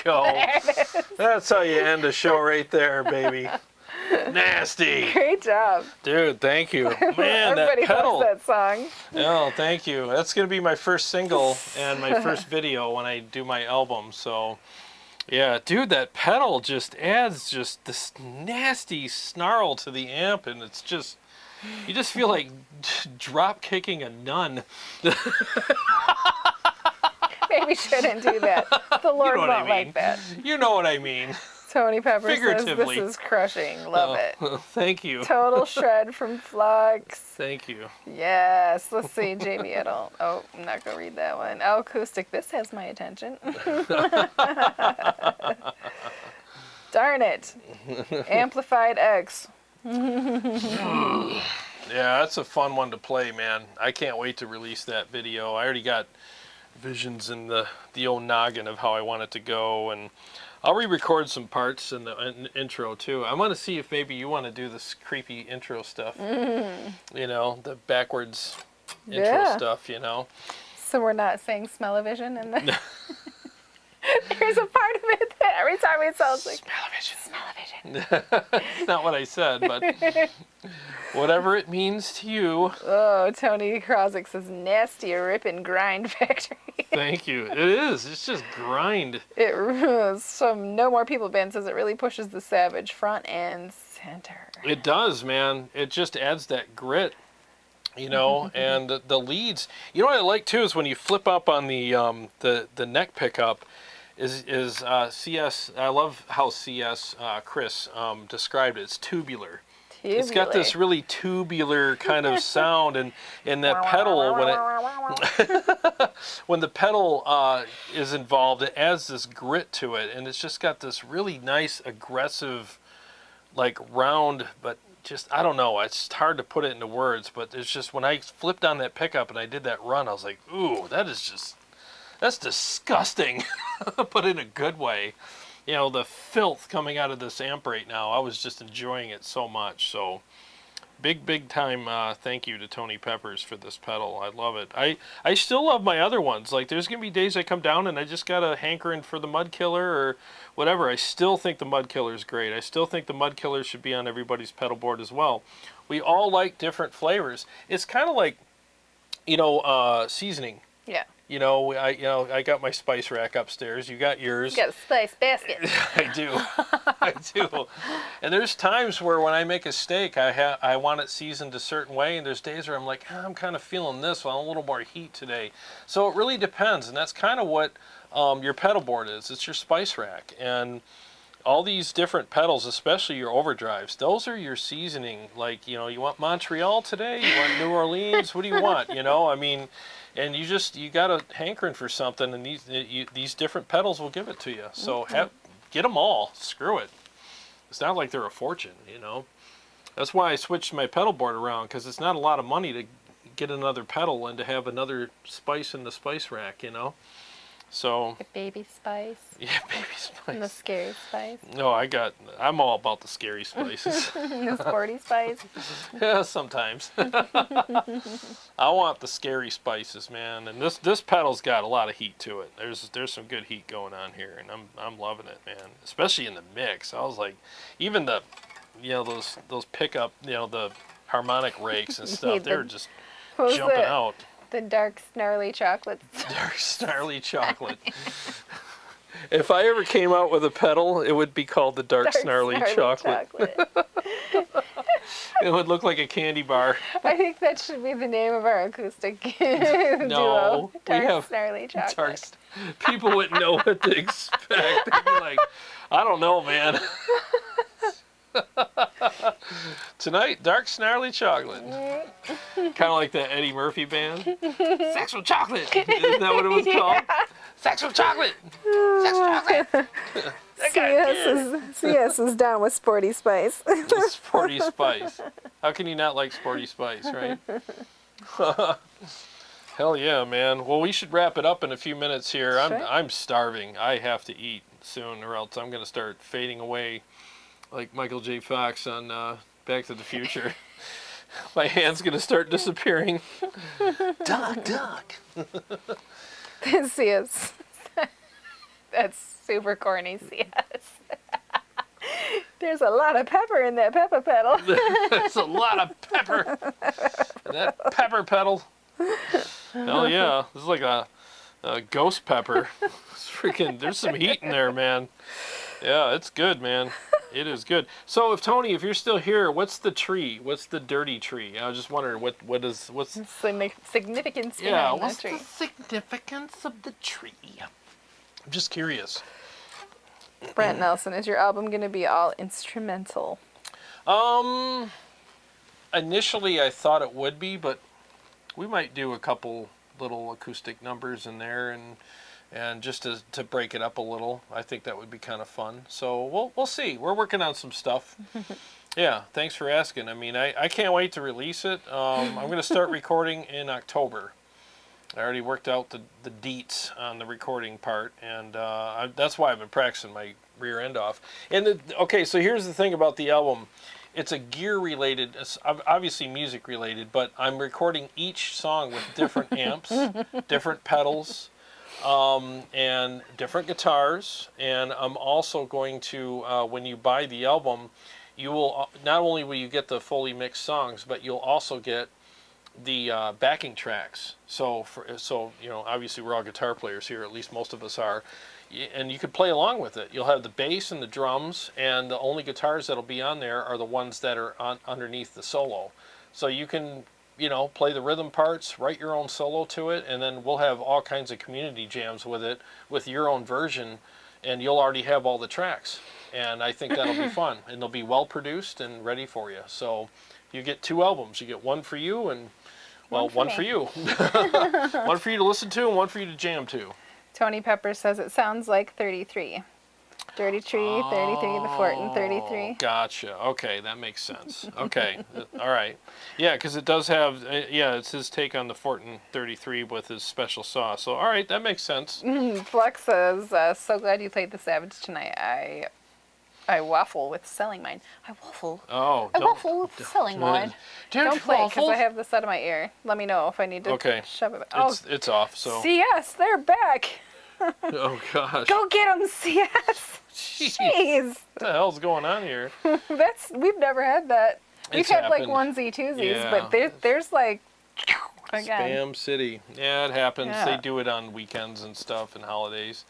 B: go.
A: There it is.
B: That's how you end a show right there, baby. Nasty.
A: Great job.
B: Dude, thank you. Man, that
A: Everybody
B: pedal.
A: loves that song.
B: Oh, thank you. That's going to be my first single and my first video when I do my album. So, yeah, dude, that pedal just adds just this nasty snarl to the amp, and it's just, you just feel like drop kicking a nun.
A: Maybe shouldn't do that. The Lord
B: know what I
A: won't
B: mean.
A: like that.
B: You know what I mean.
A: Tony Pepper says
B: Figuratively.
A: this is crushing. Love it.
B: Thank you.
A: Total shred from Flux.
B: Thank you.
A: Yes. Let's see. JB Edel. Oh, I'm not going to read that one. Oh, acoustic. This has my attention. Darn it. Amplified X.
B: Yeah, that's a fun one to play, man. I can't wait to release that video. I already got visions in the old noggin of how I want it to go, and I'll re-record some parts in the intro too. I want to see if maybe you want to do this creepy intro stuff. You know, the backwards intro stuff, you know.
A: So we're not saying smell-o-vision in the... There's a part of it that every time it sounds like... Smell-o-vision.
B: It's not what I said, but whatever it means to you.
A: Oh, Tony Krosick says, nasty rip and grind factory.
B: Thank you. It is. It's just grind.
A: Some No More People band says it really pushes the Savage front and center.
B: It does, man. It just adds that grit, you know, and the leads. You know what I like too is when you flip up on the neck pickup, is CS. I love how CS Chris described it. It's tubular. It's got this really tubular kind of sound, and that pedal when the pedal is involved, it adds this grit to it, and it's just got this really nice aggressive, like round, but just I don't know. It's hard to put it into words, but it's just when I flipped on that pickup and I did that run, I was like, ooh, that's disgusting, but in a good way. You know, the filth coming out of this amp right now, I was just enjoying it so much. So, big time thank you to Tony Peppers for this pedal. I love it. I still love my other ones. Like, there's going to be days I come down and I just got a hankering for the Mud Killer or whatever. I still think the Mud Killer is great. I still think the Mud Killer should be on everybody's pedal board as well. We all like different flavors. It's kind of like, you know, seasoning.
A: Yeah.
B: You know, I got my spice rack upstairs. You got yours.
A: You got a spice basket.
B: I do. I do. And there's times where when I make a steak, I want it seasoned a certain way, and there's days where I'm like, I'm kind of feeling this. Well, I want a little more heat today. So it really depends, and that's kind of what your pedal board is. It's your spice rack. And all these different pedals, especially your overdrives, those are your seasoning. Like, you know, you want Montreal today? You want New Orleans? What do you want? You know, I mean... And you got a hankering for something, and these different pedals will give it to you. So get them all. Screw it. It's not like they're a fortune, you know. That's why I switched my pedal board around, because it's not a lot of money to get another pedal and to have another spice in the spice rack, you know. So.
A: The baby spice.
B: Yeah, baby spice.
A: And the scary spice.
B: No, I'm all about the scary spices.
A: The sporty spice.
B: Yeah, sometimes. I want the scary spices, man. And this pedal's got a lot of heat to it. There's some good heat going on here, and I'm loving it, man. Especially in the mix. I was like, even the, you know, those pickup, you know, the harmonic rakes and stuff. They're just jumping out.
A: The dark snarly chocolate.
B: Dark snarly chocolate. If I ever came out with a pedal, it would be called the dark snarly chocolate. It would look like a candy bar.
A: I think that should be the name of our acoustic duo. Dark snarly chocolate.
B: People wouldn't know what to expect. They'd be like, I don't know, man. Tonight, dark snarly chocolate. Kind of like that Eddie Murphy band. Sexual chocolate. Isn't that what it was called? Sexual chocolate. Sexual chocolate.
A: CS is down with Sporty Spice.
B: Sporty Spice. How can you not like Sporty Spice, right? Hell yeah, man. Well, we should wrap it up in a few minutes here.
A: Sure.
B: I'm starving. I have to eat soon, or else I'm going to start fading away like Michael J. Fox on Back to the Future. My hand's going to start disappearing. Duck.
A: CS. That's super corny, CS. There's a lot of pepper in that pepper pedal.
B: There's a lot of pepper. And that pepper pedal. Hell yeah. This is like a ghost pepper. It's freaking, there's some heat in there, man. Yeah, it's good, man. It is good. So if you're still here, what's the tree? What's the dirty tree? I was just wondering what's
A: Significance
B: yeah,
A: behind
B: what's
A: that tree.
B: the significance of the tree? I'm just curious.
A: Brent Nelson, is your album going to be all instrumental?
B: Initially I thought it would be, but we might do a couple little acoustic numbers in there and just to break it up a little. I think that would be kind of fun. So we'll see. We're working on some stuff. Yeah, thanks for asking. I mean, I can't wait to release it. I'm going to start recording in October. I already worked out the deets on the recording part, and that's why I've been practicing my rear end off. And okay, so here's the thing about the album. It's a gear-related, obviously music-related, but I'm recording each song with different amps, different pedals, and different guitars. And I'm also going to, when you buy the album, you will not only will you get the fully mixed songs, but you'll also get the backing tracks. So you know, obviously we're all guitar players here, at least most of us are, and you could play along with it. You'll have the bass and the drums, and the only guitars that'll be on there are the ones that are underneath the solo. So you can, you know, play the rhythm parts, write your own solo to it, and then we'll have all kinds of community jams with it, with your own version, and you'll already have all the tracks. And I think that'll be fun, and they'll be well produced and ready for you. So you get 2 albums. You get one for you and, well, one for you. One for you to listen to and one for you to jam to.
A: Tony Pepper says it sounds like 33. Dirty Tree, 33, the Fort in 33.
B: Gotcha. Okay, that makes sense. Okay, all right. Yeah, because it does have, it's his take on the Fort in 33 with his special sauce. So, all right, that makes sense.
A: Flex says, so glad you played the Savage tonight. I waffle with selling mine. I waffle.
B: Oh,
A: I waffle with selling mine. Don't play because I have this out of my ear. Let me know if I need to shove it back. Oh,
B: it's off, so.
A: CS, they're back.
B: Oh, gosh.
A: Go get them, CS. Jeez.
B: What the hell's going on here?
A: We've never had that. We've
B: It's
A: had
B: happened.
A: like onesie twosies,
B: Yeah.
A: but there's like again.
B: Spam City. Yeah, it happens.
A: Yeah.
B: They do it on weekends and stuff and holidays.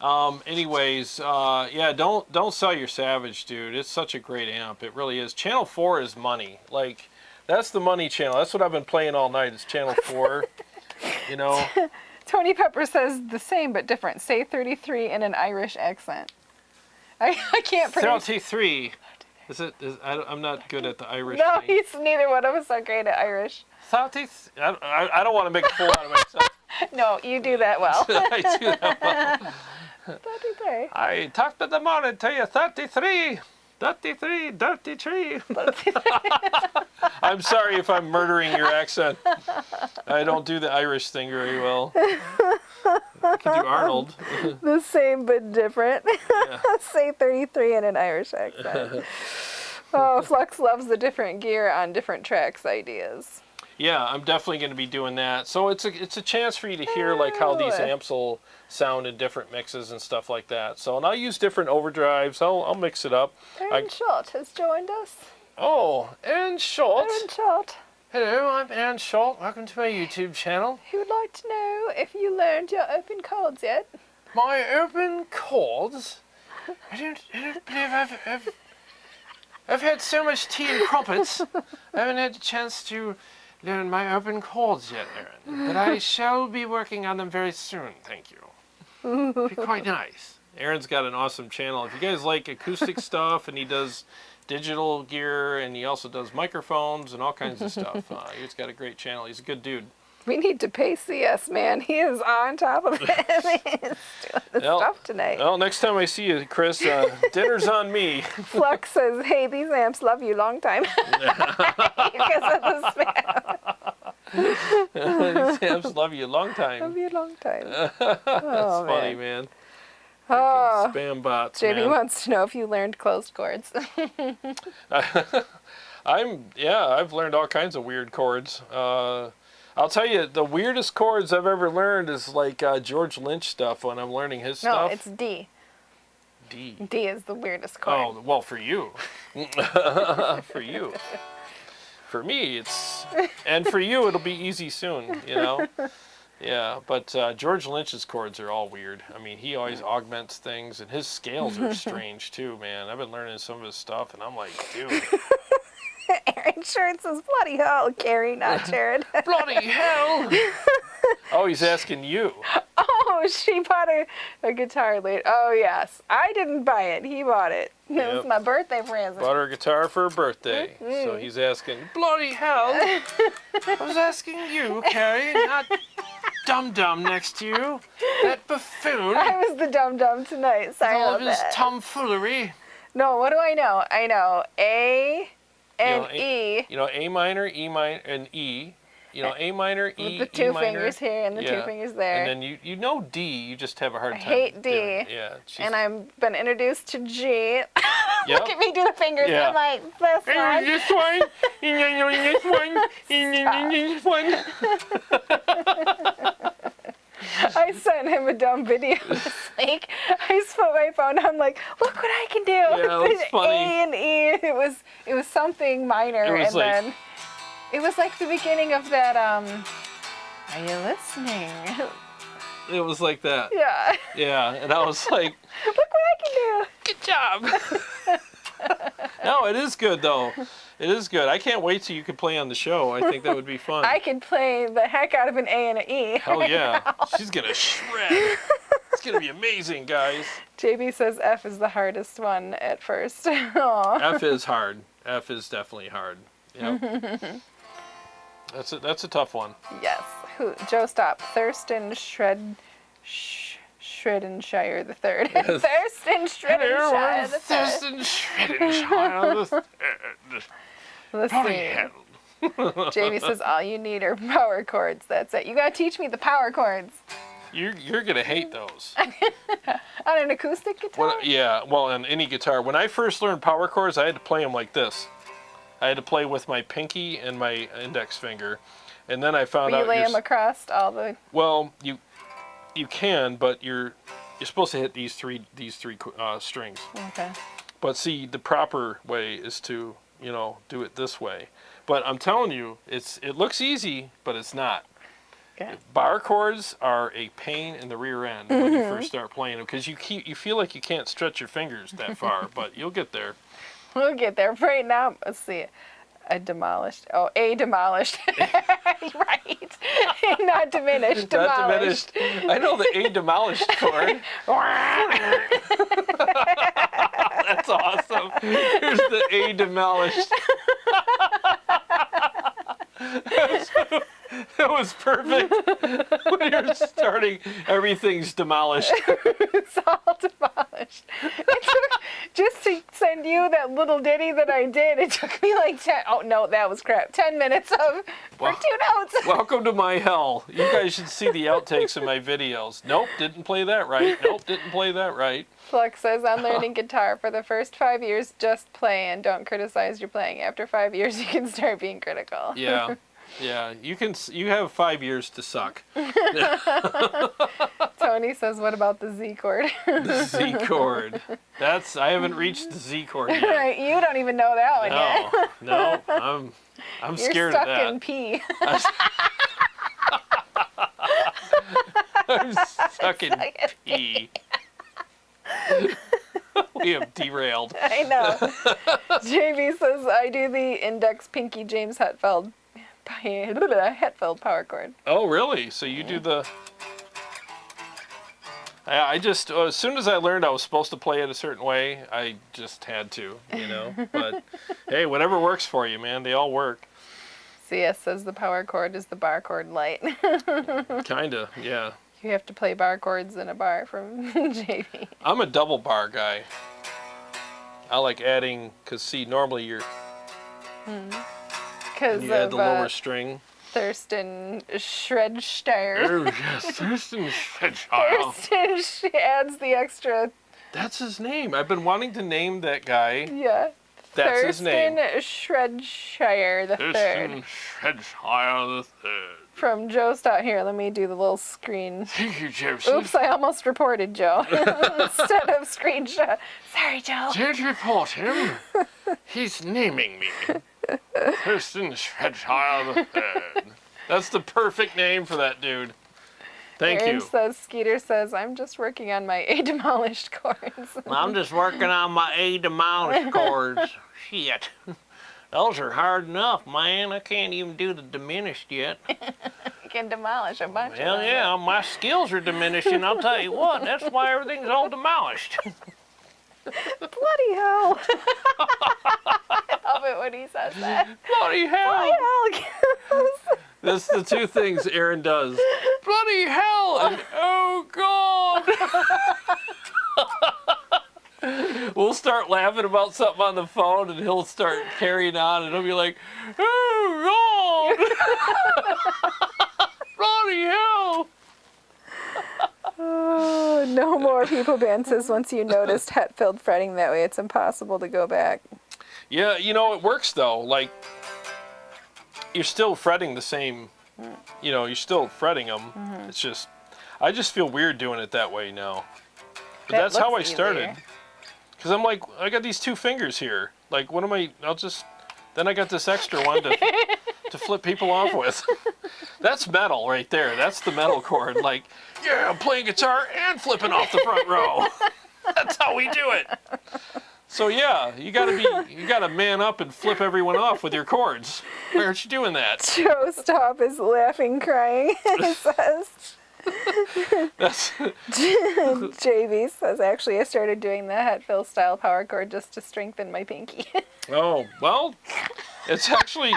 B: Anyways, yeah, don't sell your Savage, dude. It's such a great amp. It really is. Channel 4 is money. Like, that's the money channel. That's what I've been playing all night is Channel 4. You know?
A: Tony Pepper says the same but different. Say 33 in an Irish accent. I can't pronounce.
B: 33. I'm not good at the Irish
A: No,
B: thing.
A: neither one of us are great at Irish.
B: 30. I don't want to make a fool out of myself.
A: No, you do that well.
B: I do that well.
A: 33.
B: I talked in the morning to you, 33. 33, dirty tree. I'm sorry if I'm murdering your accent. I don't do the Irish thing very well. I can do Arnold.
A: The same but different.
B: Yeah.
A: Say 33 in an Irish accent. Oh, Flux loves the different gear on different tracks ideas.
B: Yeah, I'm definitely going to be doing that. So it's a chance for you to hear like how these amps will sound in different mixes and stuff like that. So, and I'll use different overdrives. I'll mix it up.
A: Aaron Schultz has joined us.
B: Oh, Aaron Schultz.
A: Aaron Schultz.
B: Hello, I'm Aaron Schultz. Welcome to my YouTube channel.
A: He would like to know if you learned your open chords yet.
B: My open chords? I don't believe I've had so much tea and crumpets. I haven't had a chance to learn my open chords yet, Aaron. But I shall be working on them very soon, thank you. It'll be quite nice. Aaron's got an awesome channel. If you guys like acoustic stuff, and he does digital gear, and he also does microphones and all kinds of stuff. He's got a great channel. He's a good dude.
A: We need to pay CS, man. He is on top of it. He's doing the stuff tonight.
B: Well, next time I see you, Chris, dinner's on me.
A: Flux says, hey, these amps love you long time. Because of the spam.
B: These amps love you a long time.
A: Love you long time.
B: That's funny, man.
A: Oh,
B: Spam bots,
A: JB
B: man.
A: wants to know if you learned closed chords.
B: I've learned all kinds of weird chords. I'll tell you, the weirdest chords I've ever learned is like George Lynch stuff when I'm learning his
A: No,
B: stuff.
A: it's D.
B: D.
A: D is the weirdest chord.
B: Oh, well, for you. For you. For me, it's... And for you, it'll be easy soon, you know? Yeah, but George Lynch's chords are all weird. I mean, he always augments things, and his scales are strange, too, man. I've been learning some of his stuff, and I'm like, dude...
A: Aaron Short says, bloody hell, Carrie, not Jarrod.
B: Bloody hell! Oh, he's asking you.
A: Oh, she bought a guitar late. Oh, yes. I didn't buy it. He bought it. It was
B: Yep.
A: my birthday present.
B: Bought her a guitar for her birthday. So he's asking, bloody hell! I was asking you, Carrie, not Dum-Dum next to you. That buffoon.
A: I was the dum-dum tonight. Sorry
B: All
A: about
B: of his
A: that.
B: tomfoolery.
A: No, what do I know? I know A and
B: You know,
A: E.
B: You know, A minor, E minor, and E. You know, A minor, E,
A: With the two
B: E minor.
A: fingers here and the two fingers there.
B: And then you know D, you just have a hard
A: I
B: time.
A: hate D.
B: doing it. Yeah.
A: And I've been introduced to G.
B: Yep.
A: Look at me do the fingers.
B: Yeah.
A: I'm like, this one.
B: This one, this one, this one.
A: I sent him a dumb video this week. I just put my phone down. I'm like, look what I can do.
B: Yeah, it was funny.
A: A and E. It was something minor,
B: It was
A: and
B: like-
A: then it was like the beginning of that. Are you listening?
B: It was like that.
A: Yeah.
B: Yeah, and I was like,
A: Look what I can do.
B: good job. No, it is good though. It is good. I can't wait till you can play on the show. I think that would be fun.
A: I can play the heck out of an A and an E.
B: Hell yeah. She's going to shred. It's going to be amazing, guys.
A: JB says F is the hardest one at first. Aw.
B: F is hard. F is definitely hard. Yep. That's a tough one.
A: Yes. Who? Joe, stop. Thurston Shredenshire the third. Thurston Shredenshire the third.
B: Thurston Shredenshire the third.
A: Let's
B: Bloody
A: see.
B: hell.
A: Jamie says all you need are power chords. That's it. You gotta teach me the power chords
B: You're going to hate those.
A: on an acoustic guitar.
B: Yeah, well, on any guitar. When I first learned power chords, I had to play them like this. I had to play with my pinky and my index finger. And then I found
A: Will you
B: out
A: lay them across all the?
B: well, you can, but you're supposed to hit these three strings.
A: Okay.
B: But see, the proper way is to, do it this way. But I'm telling you, it looks easy, but it's not.
A: Okay.
B: Bar chords are a pain in the rear end when you first start playing them because you feel like you can't stretch your fingers that far, but you'll get there.
A: We'll get there. Right now, let's see. A demolished. Oh, a demolished. Right. Not diminished.
B: Not
A: Demolished.
B: diminished. I know the A demolished chord. That's awesome. Here's the A demolished. That was perfect. When you're starting, everything's demolished.
A: It's all demolished. It took, just to send you that little ditty that I did, it took me like 10 minutes for
B: Wow.
A: 2 notes.
B: Welcome to my hell. You guys should see the outtakes in my videos. Nope, didn't play that right. Nope, didn't play that right.
A: Flux says, I'm learning guitar for the first 5 years, just play and don't criticize your playing. After 5 years, you can start being critical.
B: Yeah. Yeah, you have 5 years to suck.
A: Tony says, what about the Z chord?
B: The Z chord. I haven't reached the Z chord yet.
A: Right, you don't even know that one yet.
B: No, I'm
A: You're
B: scared
A: stuck
B: of that.
A: in P.
B: I'm stuck in P. We have derailed.
A: I know. JV says, I do the index pinky James Hetfield power chord.
B: Oh, really? So you do the... I just, as soon as I learned I was supposed to play it a certain way, I just had to, But, hey, whatever works for you, man. They all work.
A: CS says the power chord is the bar chord light.
B: Kinda, yeah.
A: You have to play bar chords in a bar from JV.
B: I'm a double bar guy. I like adding, because see, normally you
A: Because
B: add
A: of
B: the lower string.
A: Thurston Shredsteyer.
B: Oh, yes, Thurston Shredsteyer.
A: Thurston adds the extra,
B: That's his name. I've been wanting to name that guy.
A: yeah,
B: That's his name.
A: Shredshire the third.
B: Thurston Shredshire the third.
A: From Joe Stott. Here, let me do the little screen.
B: Thank you, Joseph.
A: Oops, I almost reported Joe instead of screenshot. Sorry, Joe.
B: Don't report him. He's naming me. Thurston Shredshire the third. That's the perfect name for that dude. Thank
A: Aaron
B: you.
A: says, Skeeter says, I'm just working on my A demolished chords.
C: I'm just working on my A demolished chords. Shit. Those are hard enough, man. I can't even do the diminished yet.
A: You can demolish a bunch
C: Hell
A: of them.
C: yeah, my skills are diminishing. I'll tell you what, that's why everything's all demolished.
A: Bloody hell. I love it when he says that.
B: Bloody hell.
A: Bloody hell.
B: That's the two things Aaron does. Bloody hell and oh God. We'll start laughing about something on the phone and he'll start carrying on and he'll be like, oh God. Bloody hell.
A: Oh, no more people ban says once you noticed Hetfield fretting that way, it's impossible to go back.
B: Yeah, you know, it works though. Like, you're still fretting the same, you know, you're still fretting them. It's just, I just feel weird doing it that way now. But
A: That
B: that's how I
A: looks
B: started.
A: easier.
B: Because I'm like, I got these two fingers here. Like, what am I, then I got this extra one to flip people off with. That's metal right there. That's the metal chord. Like, yeah, I'm playing guitar and flipping off the front row. That's how we do it. So yeah, you gotta man up and flip everyone off with your chords. Why aren't you doing that?
A: Joe Stop is laughing, crying. He says.
B: That's
A: JV says, actually, I started doing the Hetfield style power chord just to strengthen my pinky.
B: oh well, it's actually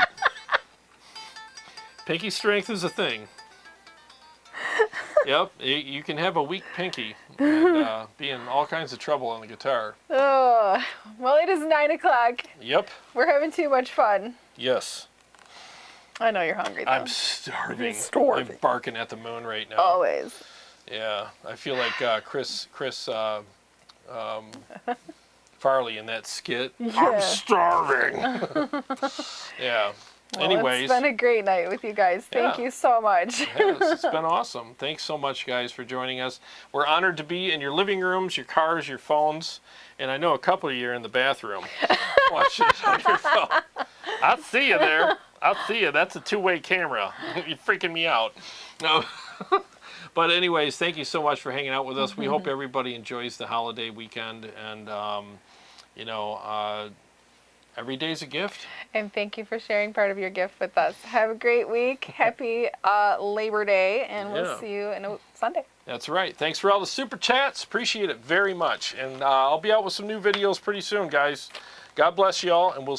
B: pinky strength is a thing. Yep, you can have a weak pinky and be in all kinds of trouble on the guitar.
A: Oh, well, it is 9 o'clock.
B: Yep.
A: We're having too much fun.
B: Yes.
A: I know you're hungry, though.
B: I'm starving.
A: He's starving.
B: I'm barking at the moon right now.
A: Always.
B: Yeah, I feel like Chris Farley in that skit.
A: Yeah.
B: I'm starving. Yeah.
A: Well,
B: Anyways,
A: it's been a great night with you guys. Thank
B: Yeah.
A: you so much.
B: it's been awesome. Thanks so much, guys, for joining us. We're honored to be in your living rooms, your cars, your phones, and I know a couple of you are in the bathroom watching it on your phone. I see you there. I see you. That's a two-way camera. You're freaking me out. No. But anyways, thank you so much for hanging out with us. We hope everybody enjoys the holiday weekend, and you know, every day's a gift.
A: And thank you for sharing part of your gift with us. Have a great week. Happy Labor Day, and we'll
B: Yeah.
A: see you on Sunday.
B: That's right. Thanks for all the super chats. Appreciate it very much. And I'll be out with some new videos pretty soon, guys. God bless you all, and we'll see you.